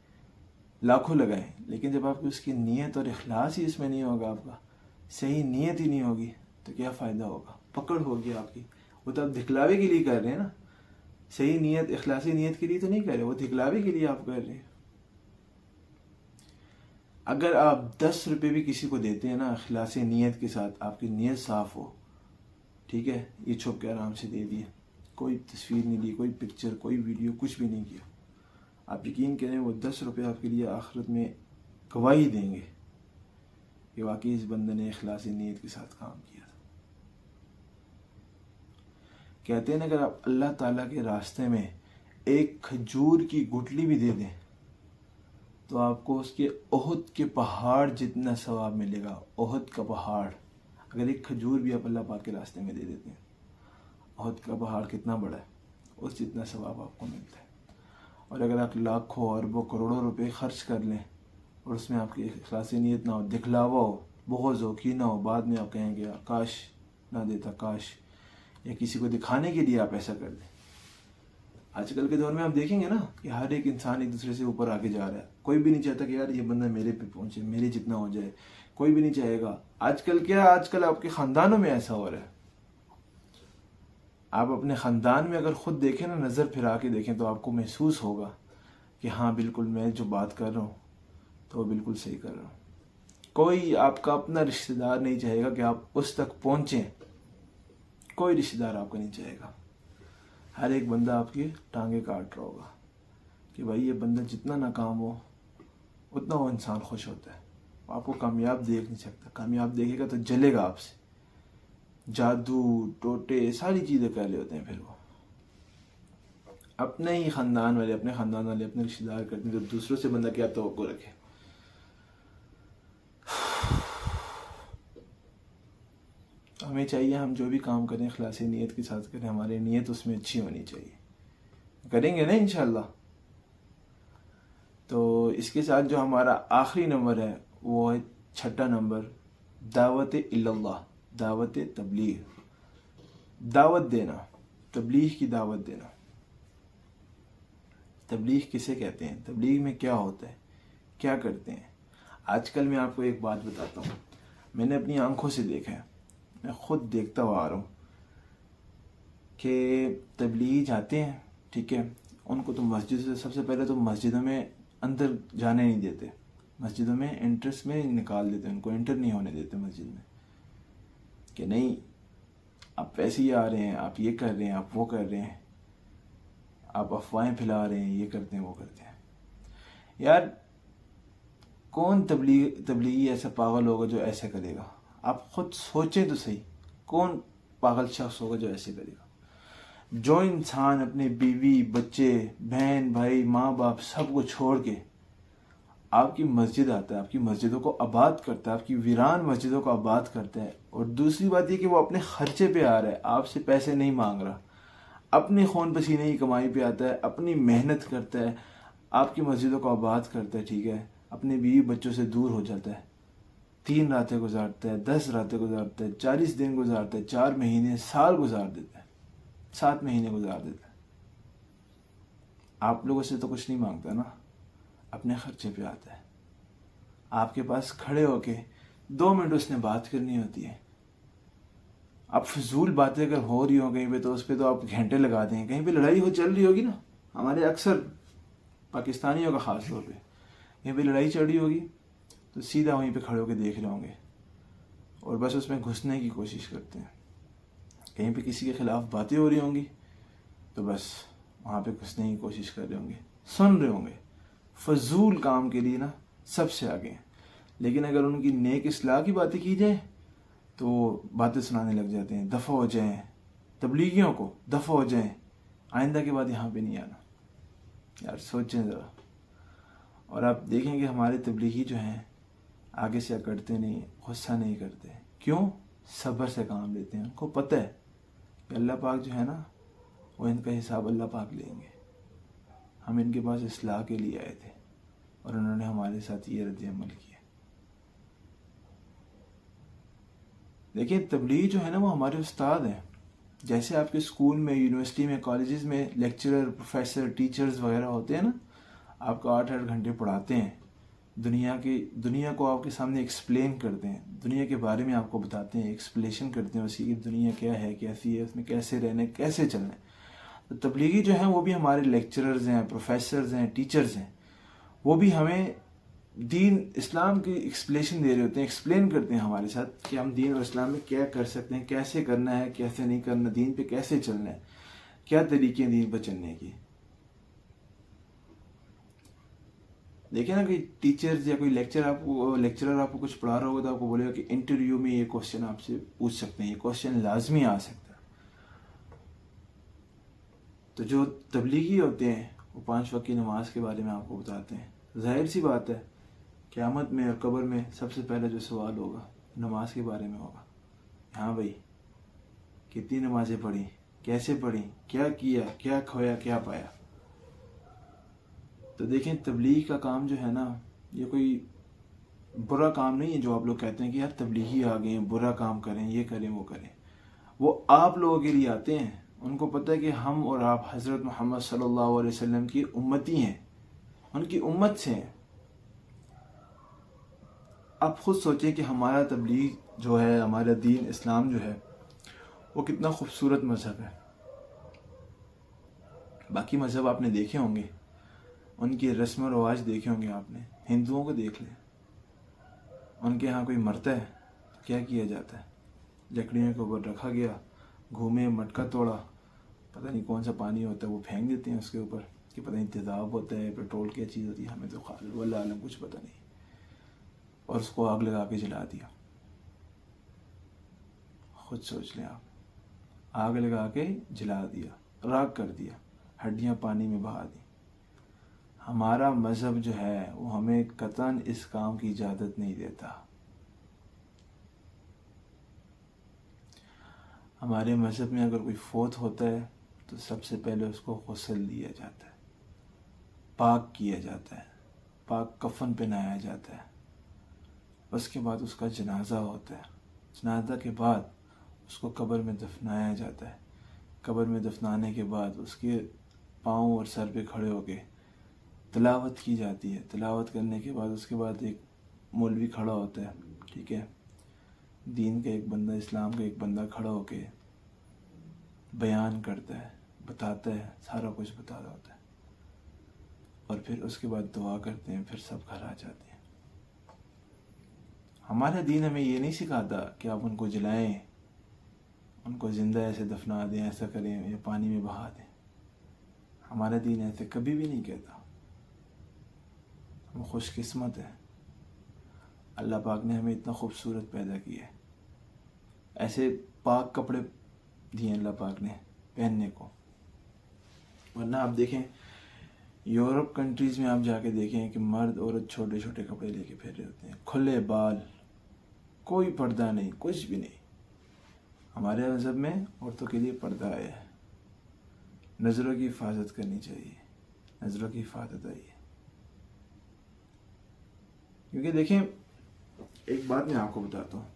लाखों लगाएं, लेकिन जब आपकी उसकी नीयत और इखलास ही इसमें नहीं होगा, आपका सही नीयत ही नहीं होगी, तो क्या फ़ायदा होगा। पकड़ होगी आपकी। वो तो आप दिखलावे के लिए कर रहे हैं ना, सही नीयत, इखलासी नीयत के लिए तो नहीं कर रहे, वो दिखलावे के लिए आप कर रहे हैं। अगर आप 10 रुपये भी किसी को देते हैं ना इखलासी नीयत के साथ, आपकी नीयत साफ़ हो, ठीक है, ये छुप के आराम से दे दिए, कोई तस्वीर नहीं दी, कोई पिक्चर, कोई वीडियो, कुछ भी नहीं किया, आप यकीन करें वो 10 रुपये आपके लिए आखिरत में गवाही देंगे कि वाकई इस बंदे ने इखलासी नीयत के साथ काम किया था। कहते हैं ना, अगर आप अल्लाह ताला के रास्ते में एक खजूर की गुठली भी दे दें तो आपको उसके ओहद के पहाड़ जितना सवाब मिलेगा। ओहद का पहाड़, अगर एक खजूर भी आप अल्लाह पाक के रास्ते में दे देते हैं, ओहद का पहाड़ कितना बड़ा है, उस जितना सवाब आपको मिलता है। और अगर आप लाखों अरबों करोड़ों रुपए खर्च कर लें और उसमें आपकी इखलासी नीयत ना हो, दिखलावा हो, बुग़्ज़ हो, कीना हो, बाद में आप कहेंगे काश ना देता, काश, या किसी को दिखाने के लिए आप ऐसा कर दें। आजकल के दौर में आप देखेंगे ना कि हर एक इंसान एक दूसरे से ऊपर आगे जा रहा है। कोई भी नहीं चाहता कि यार ये बंदा मेरे पे पहुंचे, मेरे जितना हो जाए, कोई भी नहीं चाहेगा। आजकल आपके ख़ानदानों में ऐसा हो रहा है। आप अपने ख़ानदान में अगर ख़ुद देखें ना, नज़र फिरा के देखें, तो आपको महसूस होगा कि हाँ बिल्कुल मैं जो बात कर रहा हूँ तो वो बिल्कुल सही कर रहा हूँ। कोई आपका अपना रिश्तेदार नहीं चाहेगा कि आप उस तक पहुँचें, कोई रिश्तेदार आपका नहीं चाहेगा। हर एक बंदा आपकी टांगे काट रहा होगा कि भाई ये बंदा जितना नाकाम हो उतना वो इंसान खुश होता है। आपको कामयाब देख नहीं सकता, कामयाब देखेगा तो जलेगा आपसे। जादू टोटे सारी चीज़ें कर रहे होते हैं फिर वो। अपने ही ख़ानदान वाले, अपने ख़ानदान वाले अपने रिश्तेदार करते हैं, तो दूसरों से बंदा क्या तवक्को रखे। हमें चाहिए हम जो भी काम करें इखलासी नीयत के साथ करें, हमारी नीयत उसमें अच्छी होनी चाहिए। करेंगे ना इंशाल्लाह। तो इसके साथ जो हमारा आखिरी नंबर है वो है 6ठा नंबर, दावत इल्लल्लाह, दावत तबलीग। दावत देना, तबलीग की दावत देना। तबलीग किसे कहते हैं, तबलीग में क्या होता है, क्या करते हैं। आजकल मैं आपको एक बात बताता हूँ, मैंने अपनी आंखों से देखा है, मैं खुद देखता हुआ आ रहा हूँ कि तबलीगी जाते हैं, ठीक है, उनको तो मस्जिद से सबसे पहले तो मस्जिदों में अंदर जाने नहीं देते, मस्जिदों में एंट्रेंस में निकाल देते, उनको एंटर नहीं होने देते मस्जिद में, कि नहीं आप वैसे ही आ रहे हैं, आप ये कर रहे हैं, आप वो कर रहे हैं, आप अफवाहें फैला रहे हैं, ये करते हैं वो करते हैं। यार कौन तबलीगी ऐसा पागल होगा जो ऐसा करेगा। आप खुद सोचें तो सही, कौन पागल शख्स होगा जो ऐसे करेगा। जो इंसान अपने बीवी बच्चे बहन भाई माँ बाप सबको छोड़ के आपकी मस्जिद आता है, आपकी मस्जिदों को आबाद करता है, आपकी वीरान मस्जिदों को आबाद करता है, और दूसरी बात ये कि वो अपने खर्चे पे आ रहा है, आपसे पैसे नहीं मांग रहा, अपने खून पसीने की कमाई पे आता है, अपनी मेहनत करता है, आपकी मस्जिदों को आबाद करता है, ठीक है, अपने बीवी बच्चों से दूर हो जाता है, 3 रातें गुजारता है, 10 रातें गुजारता है, 40 दिन गुजारता है, 4 महीने साल गुजार देता है, 7 महीने गुजार देता है। आप लोगों से तो कुछ नहीं मांगता ना, अपने खर्चे पे आता है। आपके पास खड़े होके 2 मिनट उसने बात करनी होती है। आप फजूल बातें अगर हो रही हो कहीं पे तो उस पर तो आप घंटे लगा देंगे। कहीं पे लड़ाई हो चल रही होगी ना, हमारे अक्सर पाकिस्तानियों का ख़ास तौर पे कहीं पे लड़ाई चल रही होगी तो सीधा वहीं पे खड़े होकर देख रहे होंगे और बस उसमें घुसने की कोशिश करते हैं। कहीं पे किसी के खिलाफ बातें हो रही होंगी तो बस वहाँ पे घुसने की कोशिश कर रहे होंगे, सुन रहे होंगे। फजूल काम के लिए ना सबसे आगे हैं, लेकिन अगर उनकी नेक इस्लाह की बातें की जाए तो बातें सुनाने लग जाते हैं, दफ़ा हो जाएं, तबलीगियों को दफ़ा हो जाएं, आइंदा के बाद यहाँ पे नहीं आना। यार सोचें ज़रा। और आप देखेंगे हमारे तबलीगी जो हैं आगे से अकड़ते नहीं, गुस्सा नहीं करते। क्यों? सब्र से काम लेते हैं। उनको पता है कि अल्लाह पाक जो है ना वो इनका हिसाब अल्लाह पाक लेंगे। हम इनके पास इस्लाह के लिए आए थे और उन्होंने हमारे साथ ये रद्द अमल किया। देखिए तबलीग जो है ना वो हमारे उस्ताद हैं। जैसे आपके स्कूल में, यूनिवर्सिटी में, कॉलेजेस में लेक्चरर, प्रोफेसर, टीचर्स वगैरह होते हैं ना, आपको 8-8 घंटे पढ़ाते हैं, दुनिया को आपके सामने एक्सप्लेन करते हैं, दुनिया के बारे में आपको बताते हैं, एक्सप्लेनेशन करते हैं उसकी कि दुनिया क्या है, कैसी है, उसमें कैसे रहना है, कैसे चलना है। तो तबलीगी जो हैं वो भी हमारे लेक्चरर्स हैं, प्रोफेसर्स हैं, टीचर्स हैं। वो भी हमें दीन इस्लाम की एक्सप्लेनेशन दे रहे होते हैं, एक्सप्लेन करते हैं हमारे साथ कि हम दीन और इस्लाम में क्या कर सकते हैं, कैसे करना है, कैसे नहीं करना, दीन पे कैसे चलना है, क्या तरीके हैं दीन पर चलने की। देखिए ना कि टीचर्स या कोई लेक्चरर आपको कुछ पढ़ा रहा होगा तो आपको बोलेगा कि इंटरव्यू में ये क्वेश्चन आपसे पूछ सकते हैं, ये क्वेश्चन लाजमी आ सकता है। तो जो तबलीगी होते हैं वो 5 वक्त की नमाज के बारे में आपको बताते हैं। जाहिर सी बात है क़यामत में और कब्र में सबसे पहले जो सवाल होगा नमाज के बारे में होगा। हाँ भाई, कितनी नमाजें पढ़ी, कैसे पढ़ी, क्या किया, क्या खोया, क्या पाया। तो देखें तबलीग का काम जो है ना ये कोई बुरा काम नहीं है जो आप लोग कहते हैं कि यार तबलीगी आ गए हैं, बुरा काम करें, ये करें वो करें। वो आप लोगों के लिए आते हैं, उनको पता है कि हम और आप हज़रत मोहम्मद सल्लल्लाहु अलैहि वसल्लम की उम्मती हैं, उनकी उम्मत से हैं। आप खुद सोचें कि हमारा तबलीग जो है, हमारा दीन इस्लाम जो है, वो कितना खूबसूरत मज़हब है। बाकी मज़हब आपने देखे होंगे, उनकी रस्म व रवाज देखे होंगे आपने। हिंदुओं को देख लें, उनके यहाँ कोई मरता है तो क्या किया जाता है? लकड़ियों के ऊपर रखा गया, घूमे, मटका तोड़ा, पता नहीं कौन सा पानी होता है वो फेंक देते हैं उसके ऊपर कि पता नहीं तेज़ाब होता है, पेट्रोल क्या चीज़ होती है, हमें तो वल्लाह आलम कुछ पता नहीं, और उसको आग लगा के जला दिया। खुद सोच लें आप, आग लगा के जला दिया, राख कर दिया, हड्डियाँ पानी में बहा दी। हमारा मज़हब जो है वो हमें कतन इस काम की इजाज़त नहीं देता। हमारे मज़हब में अगर कोई फौत होता है तो सबसे पहले उसको गुस्ल दिया जाता है, पाक किया जाता है, पाक कफन पहनाया जाता है, उसके बाद उसका जनाजा होता है। जनाजा के बाद उसको कब्र में दफनाया जाता है। कब्र में दफनाने के बाद उसके पाँव और सर पे खड़े होके तिलावत की जाती है। तिलावत करने के बाद उसके बाद एक मौलवी खड़ा होता है, ठीक है, दीन का एक बंदा, इस्लाम का एक बंदा खड़ा होके बयान करता है, बताता है, सारा कुछ बता रहा होता है, और फिर उसके बाद दुआ करते हैं, फिर सब घर आ जाते हैं। हमारा दीन हमें ये नहीं सिखाता कि आप उनको जलाएं, उनको ज़िंदा ऐसे दफना दें, ऐसा करें या पानी में बहा दें। हमारा दीन ऐसे कभी भी नहीं कहता। हम खुशकिस्मत हैं, अल्लाह पाक ने हमें इतना खूबसूरत पैदा किया है, ऐसे पाक कपड़े दिए अल्लाह पाक ने पहनने को। वरना आप देखें यूरोप कंट्रीज़ में आप जाके देखें कि मर्द औरत छोटे छोटे कपड़े लेके फिर रहे होते हैं, खुले बाल, कोई पर्दा नहीं, कुछ भी नहीं। हमारे मज़हब में औरतों के लिए पर्दा आया है। नज़रों की हिफाजत करनी चाहिए, नज़रों की हिफाजत आई है। क्योंकि देखें, एक बात मैं आपको बताता हूँ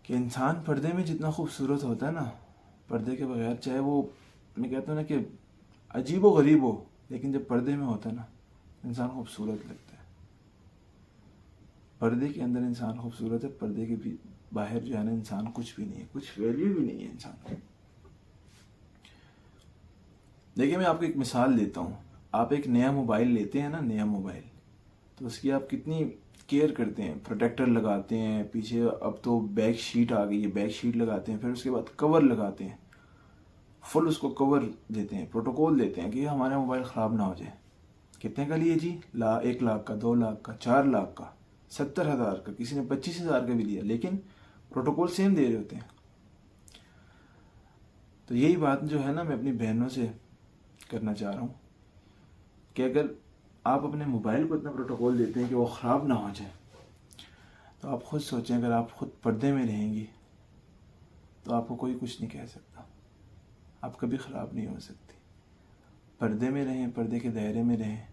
कि इंसान पर्दे में जितना खूबसूरत होता है ना, पर्दे के बगैर, चाहे वो, मैं कहता हूँ ना कि अजीब व गरीब हो, लेकिन जब पर्दे में होता है ना, इंसान खूबसूरत लगता है। पर्दे के अंदर इंसान खूबसूरत है, पर्दे के भी बाहर जो है ना, इंसान कुछ भी नहीं है, कुछ वैल्यू भी नहीं है इंसान की। देखिए, मैं आपको एक मिसाल देता हूँ। आप एक नया मोबाइल लेते हैं ना, नया मोबाइल, तो उसकी आप कितनी केयर करते हैं, प्रोटेक्टर लगाते हैं, पीछे अब तो बैक शीट आ गई है, बैक शीट लगाते हैं, फिर उसके बाद कवर लगाते हैं, फुल उसको कवर देते हैं, प्रोटोकॉल देते हैं कि हमारा मोबाइल ख़राब ना हो जाए। कितने का लिए जी? 1 लाख का, 2 लाख का, 4 लाख का, 70,000 का, किसी ने 25,000 का भी लिया, लेकिन प्रोटोकॉल सेम दे रहे होते हैं। तो यही बात जो है ना, मैं अपनी बहनों से करना चाह रहा हूँ कि अगर आप अपने मोबाइल को इतना प्रोटोकॉल देते हैं कि वो ख़राब ना हो जाए, तो आप खुद सोचें, अगर आप खुद पर्दे में रहेंगी तो आपको कोई कुछ नहीं कह सकता, आप कभी ख़राब नहीं हो सकती। पर्दे में रहें, पर्दे के दायरे में रहें।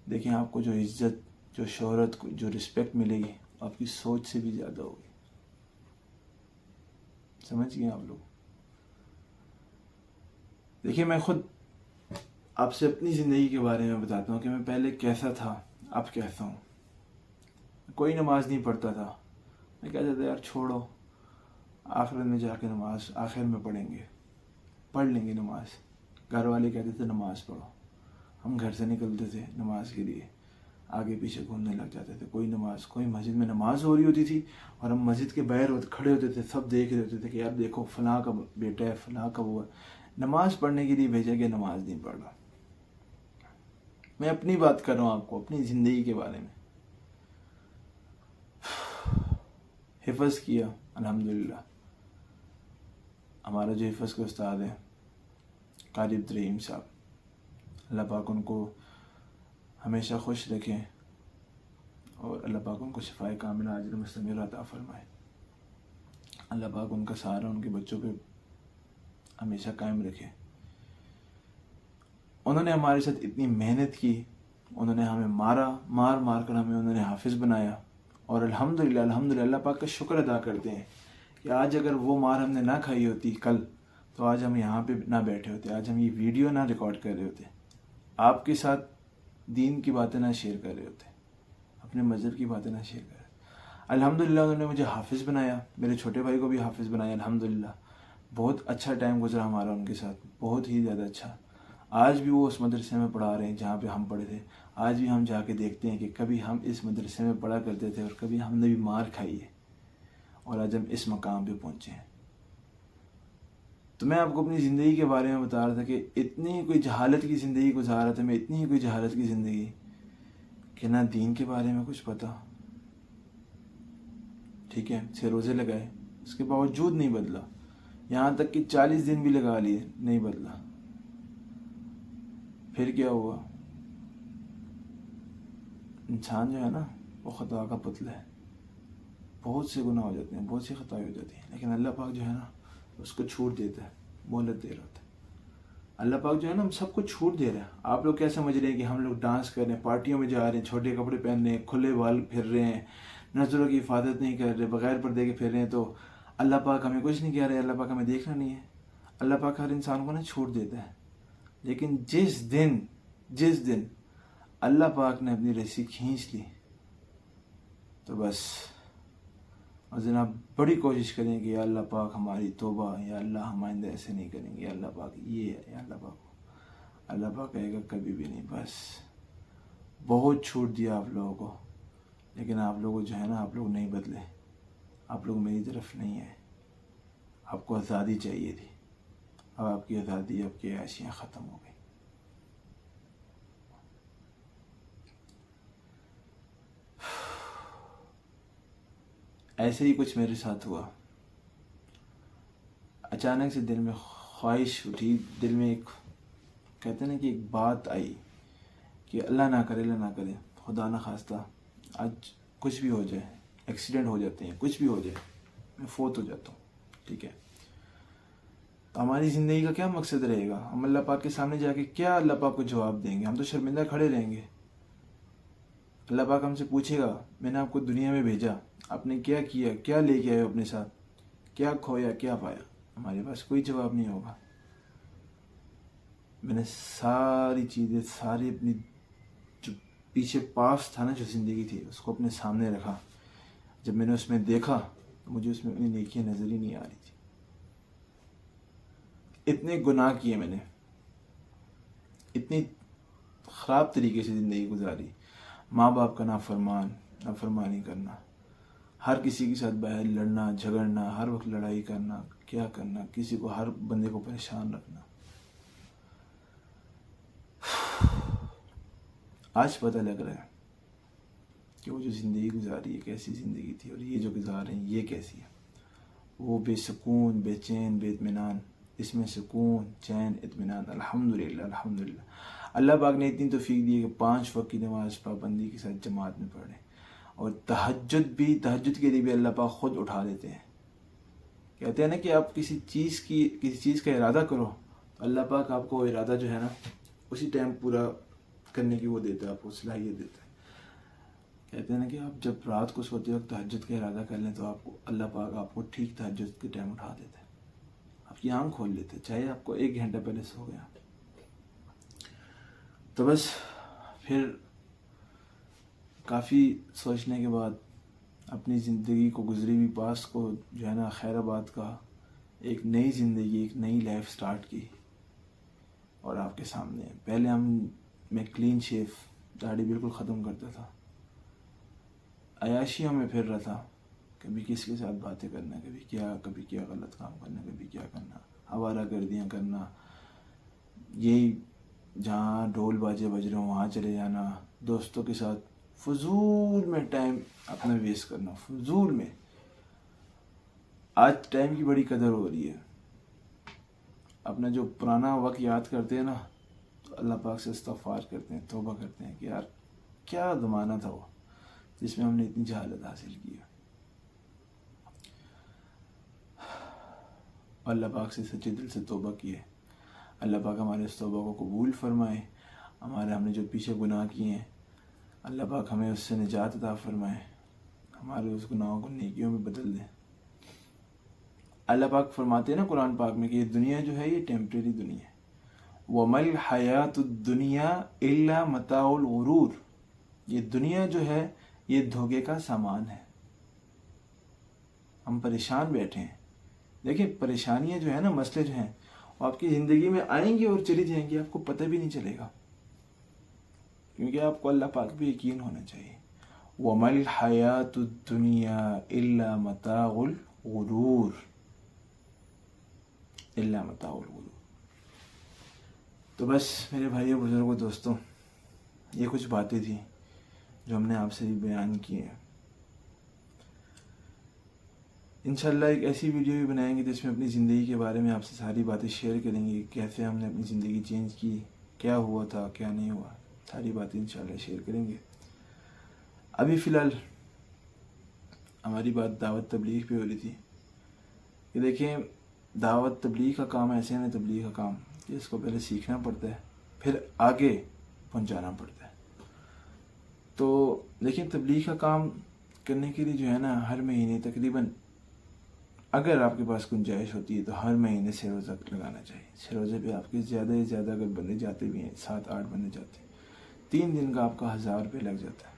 देखें, आपको जो इज़्ज़त, जो शोहरत, जो रिस्पेक्ट मिलेगी, आपकी सोच से भी ज़्यादा होगी। समझ गए आप लोग? देखिए, मैं खुद आपसे अपनी ज़िंदगी के बारे में बताता हूँ कि मैं पहले कैसा था, अब कैसा हूँ। कोई नमाज नहीं पढ़ता था, मैं कहता था यार छोड़ो, आखिरत में जाके नमाज आखिर में पढ़ेंगे, पढ़ लेंगे नमाज। घर वाले कहते थे नमाज पढ़ो, हम घर से निकलते थे नमाज के लिए, आगे पीछे घूमने लग जाते थे। कोई मस्जिद में नमाज हो रही होती थी और हम मस्जिद के बाहर खड़े होते थे, सब देख रहे होते थे कि यार देखो फलां का बेटा है, फलां का वो है, नमाज पढ़ने के लिए भेजा गया, नमाज नहीं पढ़ रहा। मैं अपनी बात कर रहा हूँ आपको, अपनी ज़िंदगी के बारे में। हिफ़्ज़ किया अल्हम्दुलिल्लाह। हमारा जो हिफ़्ज़ के उस्ताद हैं कारी अब्दुर्रहीम साहब, अल्लाह पाक उनको हमेशा खुश रखें और अल्लाह पाक उनको शिफ़ाए कामिला अजर मुस्तमिर अता फरमाए। अल्लाह पाक उनका सहारा उनके बच्चों पे हमेशा कायम रखे। उन्होंने हमारे साथ इतनी मेहनत की, उन्होंने हमें मारा, मार मार कर हमें उन्होंने हाफिज़ बनाया। और अल्हम्दुलिल्लाह अल्हम्दुलिल्लाह अल्लाह पाक का शुक्र अदा करते हैं कि आज अगर वो मार हमने ना खाई होती कल, तो आज हम यहाँ पे ना बैठे होते, आज हम ये वीडियो ना रिकॉर्ड कर रहे होते, आपके साथ दीन की बातें ना शेयर कर रहे होते, अपने मज़हब की बातें ना शेयर कर रहे। अल्हम्दुलिल्लाह उन्होंने मुझे हाफिज़ बनाया, मेरे छोटे भाई को भी हाफिज़ बनाया। अल्हम्दुलिल्लाह बहुत अच्छा टाइम गुजरा हमारा उनके साथ, बहुत ही ज़्यादा अच्छा। आज भी वो उस मदरसे में पढ़ा रहे हैं जहाँ पे हम पढ़े थे। आज भी हम जाके देखते हैं कि कभी हम इस मदरसे में पढ़ा करते थे और कभी हमने भी मार खाई है और आज हम इस मकाम पे पहुँचे हैं। तो मैं आपको अपनी ज़िंदगी के बारे में बता रहा था कि इतनी कोई जहालत की ज़िंदगी गुजार रहा था मैं, इतनी ही कोई जहालत की ज़िंदगी कि ना दीन के बारे में कुछ पता, ठीक है, 6 रोज़े लगाए, उसके बावजूद नहीं बदला। यहाँ तक कि 40 दिन भी लगा लिए, नहीं बदला। फिर क्या हुआ? इंसान जो है ना वो ख़ता का पुतला है, बहुत से गुनाह हो जाते हैं, बहुत सी खताएं हो जाती हैं, लेकिन अल्लाह पाक जो है ना उसको छूट देता है, मोहलत दे रहा होता है। अल्लाह पाक जो है ना हम सबको छूट दे रहा है। आप लोग क्या समझ रहे हैं कि हम लोग डांस कर रहे हैं, पार्टियों में जा रहे हैं, छोटे कपड़े पहन रहे हैं, खुले बाल फिर रहे हैं, नज़रों की हिफाजत नहीं कर रहे, बगैर पर्दे के फिर रहे हैं, तो अल्लाह पाक हमें कुछ नहीं कह रहे, अल्लाह पाक हमें देखना नहीं है। अल्लाह पाक हर इंसान को ना छूट देता है, लेकिन जिस दिन अल्लाह पाक ने अपनी रस्सी खींच ली तो बस। और जनाब बड़ी कोशिश करें कि या अल्लाह पाक हमारी तौबा, या अल्लाह हम आइंदा ऐसे नहीं करेंगे, या अल्लाह पाक ये है, या अल्लाह पाक कहेगा कभी भी नहीं। बस बहुत छूट दिया आप लोगों को, लेकिन आप लोगों जो है ना आप लोग नहीं बदले, आप लोग मेरी तरफ नहीं आए। आपको आज़ादी चाहिए थी, अब आपकी आज़ादी, आपकी ऐशियाँ ख़त्म हो गई। ऐसे ही कुछ मेरे साथ हुआ। अचानक से दिल में ख्वाहिश उठी, दिल में एक कहते हैं ना कि एक बात आई कि अल्लाह ना करे, खुदा ना खास्ता आज कुछ भी हो जाए, एक्सीडेंट हो जाते हैं, कुछ भी हो जाए, मैं फोत हो जाता हूँ, ठीक है, तो हमारी ज़िंदगी का क्या मकसद रहेगा? हम अल्लाह पाक के सामने जाके क्या अल्लाह पाक को जवाब देंगे? हम तो शर्मिंदा खड़े रहेंगे। अल्लाह पाक हमसे पूछेगा मैंने आपको दुनिया में भेजा, आपने क्या किया, क्या लेके आए अपने साथ, क्या खोया, क्या पाया? हमारे पास कोई जवाब नहीं होगा। मैंने सारी चीज़ें, सारी अपनी जो पीछे पास था ना, जो ज़िंदगी थी, उसको अपने सामने रखा। जब मैंने उसमें देखा तो मुझे उसमें अपनी नेकियां नज़र ही नहीं आ रही थी। इतने गुनाह किए मैंने, इतनी ख़राब तरीके से ज़िंदगी गुजारी, माँ बाप का नाफरमानी करना, हर किसी के साथ बाहर लड़ना झगड़ना, हर वक्त लड़ाई करना, क्या करना, किसी को, हर बंदे को परेशान रखना। आज पता लग रहा है कि वो जो ज़िंदगी गुजारी है कैसी ज़िंदगी थी, और ये जो गुजार रहे हैं ये कैसी है। वो बेसुकून, बेचैन, बेइत्मीनान, इसमें सुकून, चैन, इत्मीनान। अल्हम्दुलिल्लाह अल्हम्दुलिल्लाह अल्लाह पाक ने इतनी तौफीक दी है कि 5 वक्त की नमाज़ पाबंदी के साथ जमात में पढ़ें, और तहज्जुद के लिए भी अल्लाह पाक खुद उठा देते हैं। कहते हैं ना कि आप किसी चीज़ का इरादा करो, तो अल्लाह पाक आपको वो इरादा जो है ना उसी टाइम पूरा करने की वो देता है, आपको सलाहियत देता है। कहते हैं ना कि आप जब रात को सोते वक्त तहज्जुद का इरादा कर लें तो आपको अल्लाह पाक आपको ठीक तहज्जुद के टाइम उठा देता है, आपकी आँख खोल लेते हैं, चाहे आपको 1 घंटा पहले सो गया। तो बस फिर काफ़ी सोचने के बाद अपनी ज़िंदगी को, गुजरी हुई पास को जो है ना खैराबाद का एक नई ज़िंदगी, एक नई लाइफ स्टार्ट की। और आपके सामने पहले मैं क्लीन शेव, दाढ़ी बिल्कुल ख़त्म करता था, अयाशियों में फिर रहा था, कभी किसके साथ बातें करना, कभी क्या गलत काम करना, कभी क्या करना, आवारागर्दियाँ करना, यही जहाँ ढोल बाजे बज रहे हो वहाँ चले जाना, दोस्तों के साथ फजूल में टाइम अपना वेस्ट करना, फजूल में। आज टाइम की बड़ी कदर हो रही है। अपना जो पुराना वक्त याद करते हैं ना, तो अल्लाह पाक से इस्तग़फ़ार करते हैं, तौबा करते हैं कि यार क्या ज़माना था वो जिसमें हमने इतनी जहालत हासिल की है। अल्लाह पाक से सच्चे दिल से तौबा किए, अल्लाह पाक हमारे इस तौबा को कबूल फरमाए, हमने जो पीछे गुनाह किए हैं, अल्लाह पाक हमें उससे निजात अता फरमाए, हमारे उस गुनाहों को नेकियों में बदल दें। अल्लाह पाक फरमाते हैं ना कुरान पाक में कि ये दुनिया जो है ये टेम्परेरी दुनिया है। वमल हयातुद दुनिया इल्ला मताउल गुरूर, ये दुनिया जो है ये धोखे का सामान है। हम परेशान बैठे हैं। देखिए परेशानियां जो है ना, मसले जो हैं वो आपकी ज़िंदगी में आएंगी और चली जाएंगी, आपको पता भी नहीं चलेगा, क्योंकि आपको अल्लाह पाक पे यकीन होना चाहिए। वमल हयातुद दुनिया इल्ला मताउल गुरूर, इल्ला मताउल गुरूर। तो बस मेरे भाइयों बुजुर्गों दोस्तों, ये कुछ बातें थी जो हमने आपसे भी बयान की हैं। इंशाल्लाह एक ऐसी वीडियो भी बनाएंगे जिसमें अपनी ज़िंदगी के बारे में आपसे सारी बातें शेयर करेंगे, कैसे हमने अपनी ज़िंदगी चेंज की, क्या हुआ था क्या नहीं हुआ, सारी बातें इंशाल्लाह शेयर करेंगे। अभी फ़िलहाल हमारी बात दावत तबलीग पे हो रही थी कि देखें दावत तबलीग का काम ऐसे है, तबलीग का काम कि इसको पहले सीखना पड़ता है फिर आगे पहुंचाना पड़ता है। तो देखिए तबलीग का काम करने के लिए जो है ना, हर महीने तकरीबन अगर आपके पास गुंजाइश होती है तो हर महीने से रोज़ा लगाना चाहिए। छः रोज़े पे आपके ज़्यादा से ज़्यादा अगर बंदे जाते भी हैं, 7-8 बंदे जाते हैं, 3 दिन का आपका 1000 रुपये लग जाता है।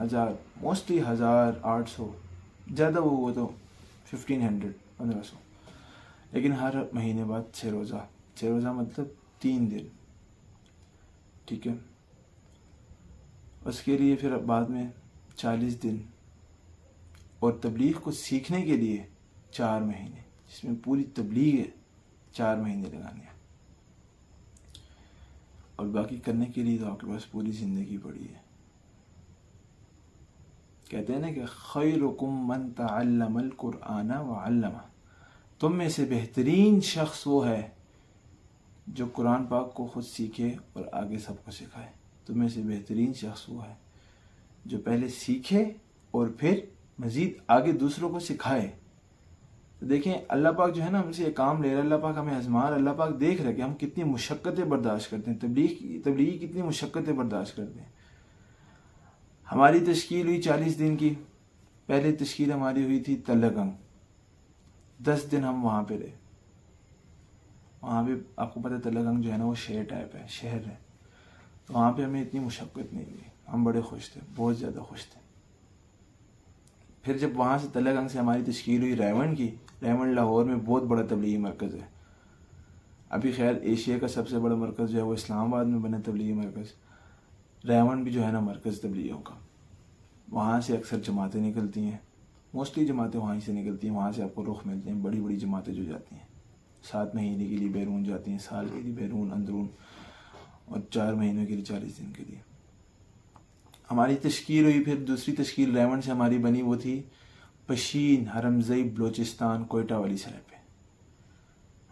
1000 मोस्टली 1800, ज़्यादा वो तो 1500 लेकिन हर महीने बाद 6 रोज़ा मतलब 3 दिन, ठीक है। उसके लिए फिर बाद में 40 दिन, और तबलीग को सीखने के लिए 4 महीने, जिसमें पूरी तबलीग है 4 महीने लगाने हैं, और बाकी करने के लिए तो आपके पास पूरी ज़िंदगी पड़ी है। कहते हैं ना कि खैरुकुम मन तअल्लमल कुरआन व अल्लमा, तुम में से बेहतरीन शख्स वो है जो कुरान पाक को खुद सीखे और आगे सबको सिखाए। तुम में से बेहतरीन शख्स वो है जो पहले सीखे और फिर मज़ीद आगे दूसरों को सिखाए। तो देखें अल्लाह पाक जो है ना हमसे ये काम ले रहा है, अल्लाह पाक हमें आज़मा, अल्लाह पाक देख रहे कि हम कितनी मुशक्क़तें बर्दाश्त करते हैं, तबलीग कितनी मुशक्क़तें बर्दाश्त करते हैं। हमारी तश्कील हुई 40 दिन की। पहले तश्कील हमारी हुई थी तलगंग, 10 दिन हम वहाँ पे रहे। वहाँ पे आपको पता है तलगंग जो है ना वो शहर टाइप है, शहर है, तो वहाँ पे हमें इतनी मुशक्क़त नहीं हुई, हम बड़े खुश थे, बहुत ज़्यादा खुश थे। फिर जब वहाँ से तलगंग से हमारी तश्कील हुई रेवंड की, रेवंड लाहौर में बहुत बड़ा तबलीगी मरकज़ है। अभी खैर एशिया का सबसे बड़ा मरकज़ जो है वो इस्लामाबाद में बना तबलीगी मरकज़, रेवंड भी जो है ना मरकज़ तबलीगियों का। वहाँ से अक्सर जमातें निकलती हैं, मोस्टली जमातें वहीं से निकलती हैं, वहाँ से आपको रुख मिलते हैं, बड़ी बड़ी जमातें जो जाती हैं। 7 महीने के लिए बैरून जाती हैं, साल के लिए बैरून, अंदरून, और 4 महीनों के लिए 40 दिन के लिए। हमारी तश्कील हुई, फिर दूसरी तश्कील रेवंड से हमारी बनी, वो थी पशीन, हरमज़ई, बलोचिस्तान, कोयटा वाली साइड पे।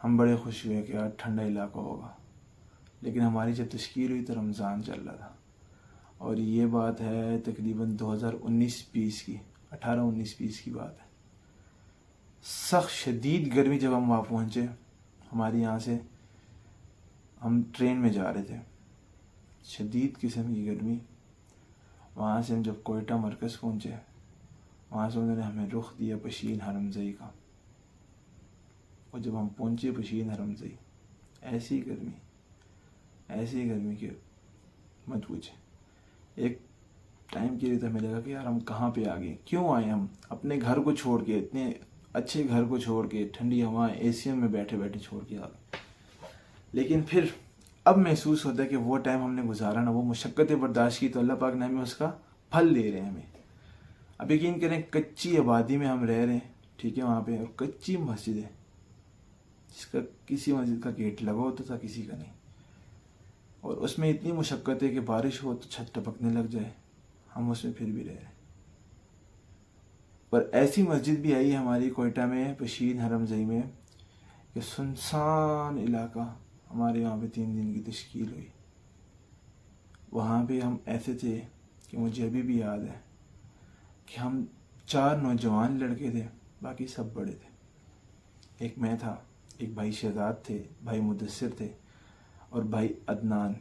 हम बड़े खुश हुए कि यार ठंडा इलाका होगा, लेकिन हमारी जब तश्कील हुई तो रमज़ान चल रहा था, और ये बात है तकरीबन 2019-20 की, 18-19-20 की बात है। सख्त शदीद गर्मी, जब हम वहाँ पहुँचे, हमारे यहाँ से हम ट्रेन में जा रहे थे, शदीद किस्म की गर्मी। वहाँ से हम जब कोयटा मरकज़ पहुँचे, वहाँ से उन्होंने हमें रुख दिया पशीन हरमज़ई का, और जब हम पहुँचे पशीन हरमज़ई, ऐसी गर्मी के मत पूछे। एक टाइम के लिए तो हमें लगा कि यार हम कहाँ पे आ गए, क्यों आए हम अपने घर को छोड़ के, इतने अच्छे घर को छोड़ के, ठंडी हवाएं एशिया में बैठे बैठे छोड़ के आ गए। लेकिन फिर अब महसूस होता है कि वो टाइम हमने गुजारा ना, वो मुशक्क़तें बर्दाश्त की, तो अल्लाह पाक ने हमें उसका फल दे रहे हैं हमें। अब यकीन करें कच्ची आबादी में हम रह रहे हैं, ठीक है, वहाँ पे और कच्ची मस्जिद है, जिसका किसी मस्जिद का गेट लगा होता था, किसी का नहीं, और उसमें इतनी मुशक्क़त है कि बारिश हो तो छत टपकने लग जाए, हम उसमें फिर भी रह रहे हैं। पर ऐसी मस्जिद भी आई हमारी कोयटा में, पशीन हरमज़ई में, कि सुनसान इलाका, हमारे यहाँ पे 3 दिन की तश्कील हुई। वहाँ पे हम ऐसे थे कि मुझे अभी भी याद है कि हम 4 नौजवान लड़के थे, बाकी सब बड़े थे। एक मैं था, एक भाई शहजाद थे, भाई मुदस्सिर थे, और भाई अदनान।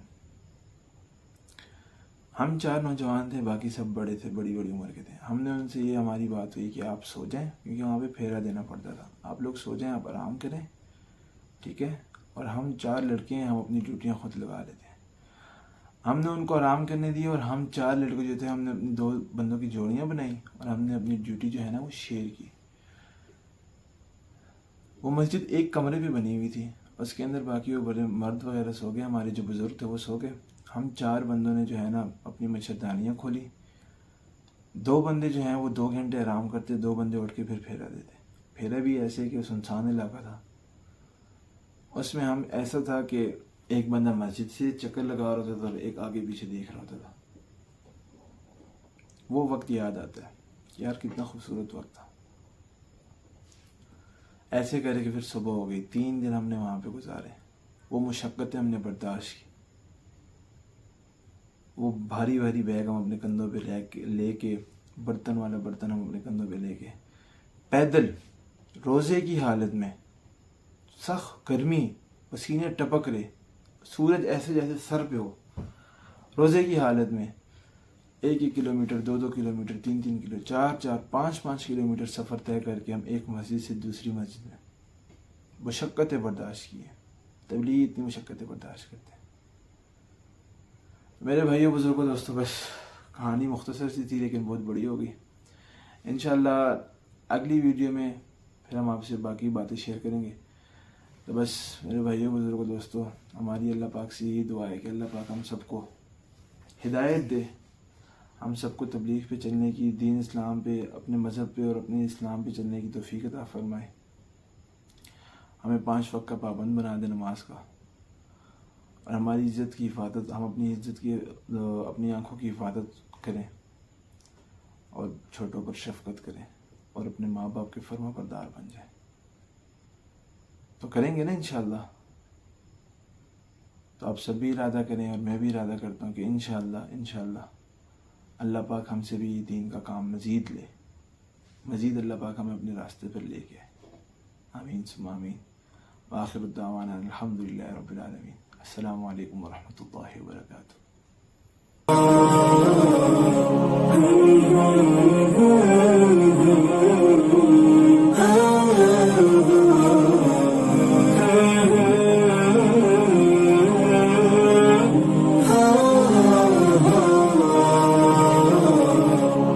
हम 4 नौजवान थे, बाकी सब बड़े थे, बड़ी बड़ी उम्र के थे। हमने उनसे ये हमारी बात हुई कि आप सो जाएं, क्योंकि वहाँ पे फेरा देना पड़ता था। आप लोग सो जाएं, आप आराम करें, ठीक है। और हम 4 लड़के हैं, हम अपनी ड्यूटियाँ खुद लगा लेते हैं। हमने उनको आराम करने दिया और हम 4 लड़के जो थे, हमने अपनी 2 बंदों की जोड़ियाँ बनाई और हमने अपनी ड्यूटी जो है ना वो शेयर की। वो मस्जिद एक कमरे पे बनी हुई थी, उसके अंदर बाकी वो बड़े मर्द वगैरह सो गए, हमारे जो बुज़ुर्ग थे वो सो गए। हम 4 बंदों ने जो है ना अपनी मच्छरदानियाँ खोली। 2 बंदे जो हैं वो 2 घंटे आराम करते, 2 बंदे उठ के फिर फेरा देते। फेरा भी ऐसे कि सुनसान इलाका था। उसमें हम ऐसा था कि एक बंदा मस्जिद से चक्कर लगा रहा था और एक आगे पीछे देख रहा होता था। वो वक्त याद आता है, यार कितना खूबसूरत वक्त था। ऐसे करके फिर सुबह हो गई। 3 दिन हमने वहाँ पे गुजारे। वो मुशक्क़तें हमने बर्दाश्त की। वो भारी भारी बैग हम अपने कंधों पे लेके बर्तन वाला बर्तन हम अपने कंधों पे लेके पैदल, रोज़े की हालत में, सख्त गर्मी, पसीने टपक रहे, सूरज ऐसे जैसे सर पे हो, रोज़े की हालत में 1-1 किलोमीटर, 2-2 किलोमीटर, 3-3 किलो, 4-4, 5-5 किलोमीटर सफ़र तय करके हम एक मस्जिद से दूसरी मस्जिद में मुशक्क़तें बर्दाश्त की है। तबलीग इतनी मुशक्क़तें बर्दाश्त करते हैं। मेरे भाइयों बुज़ुर्गों दोस्तों, बस कहानी मुख्तसर सी थी लेकिन बहुत बड़ी हो गई। इंशाअल्लाह अगली वीडियो में फिर हम आपसे बाकी बातें शेयर करेंगे। तो बस मेरे भाइयों बुज़ुर्गों दोस्तों, हमारी अल्लाह पाक से यही दुआ है कि अल्लाह पाक हम सबको हिदायत दे, हम सबको तबलीग पे चलने की, दीन इस्लाम पे, अपने मज़हब पे और अपने इस्लाम पे चलने की तौफ़ीक अता फ़रमाए। हमें 5 वक्त का पाबंद बना दे नमाज का, और हमारी इज़्ज़त की हिफाजत, हम अपनी इज़्ज़त की, अपनी आँखों की हिफाजत करें और छोटों पर शफ़क़त करें और अपने माँ बाप के फर्माबरदार बन जाएं। तो करेंगे ना इंशाअल्लाह। तो आप सब भी इरादा करें और मैं भी इरादा करता हूँ कि इंशाअल्लाह अल्लाह पाक हमसे भी दीन का काम मज़ीद ले, मज़ीद अल्लाह पाक हमें अपने रास्ते पर ले गए। आमीन सुम्मा आमीन। व आखिरु दावाना अल्हम्दुलिल्लाहि रब्बिल आलमीन। अस्सलामु अलैकुम व रहमतुल्लाहि व बरकातुहू।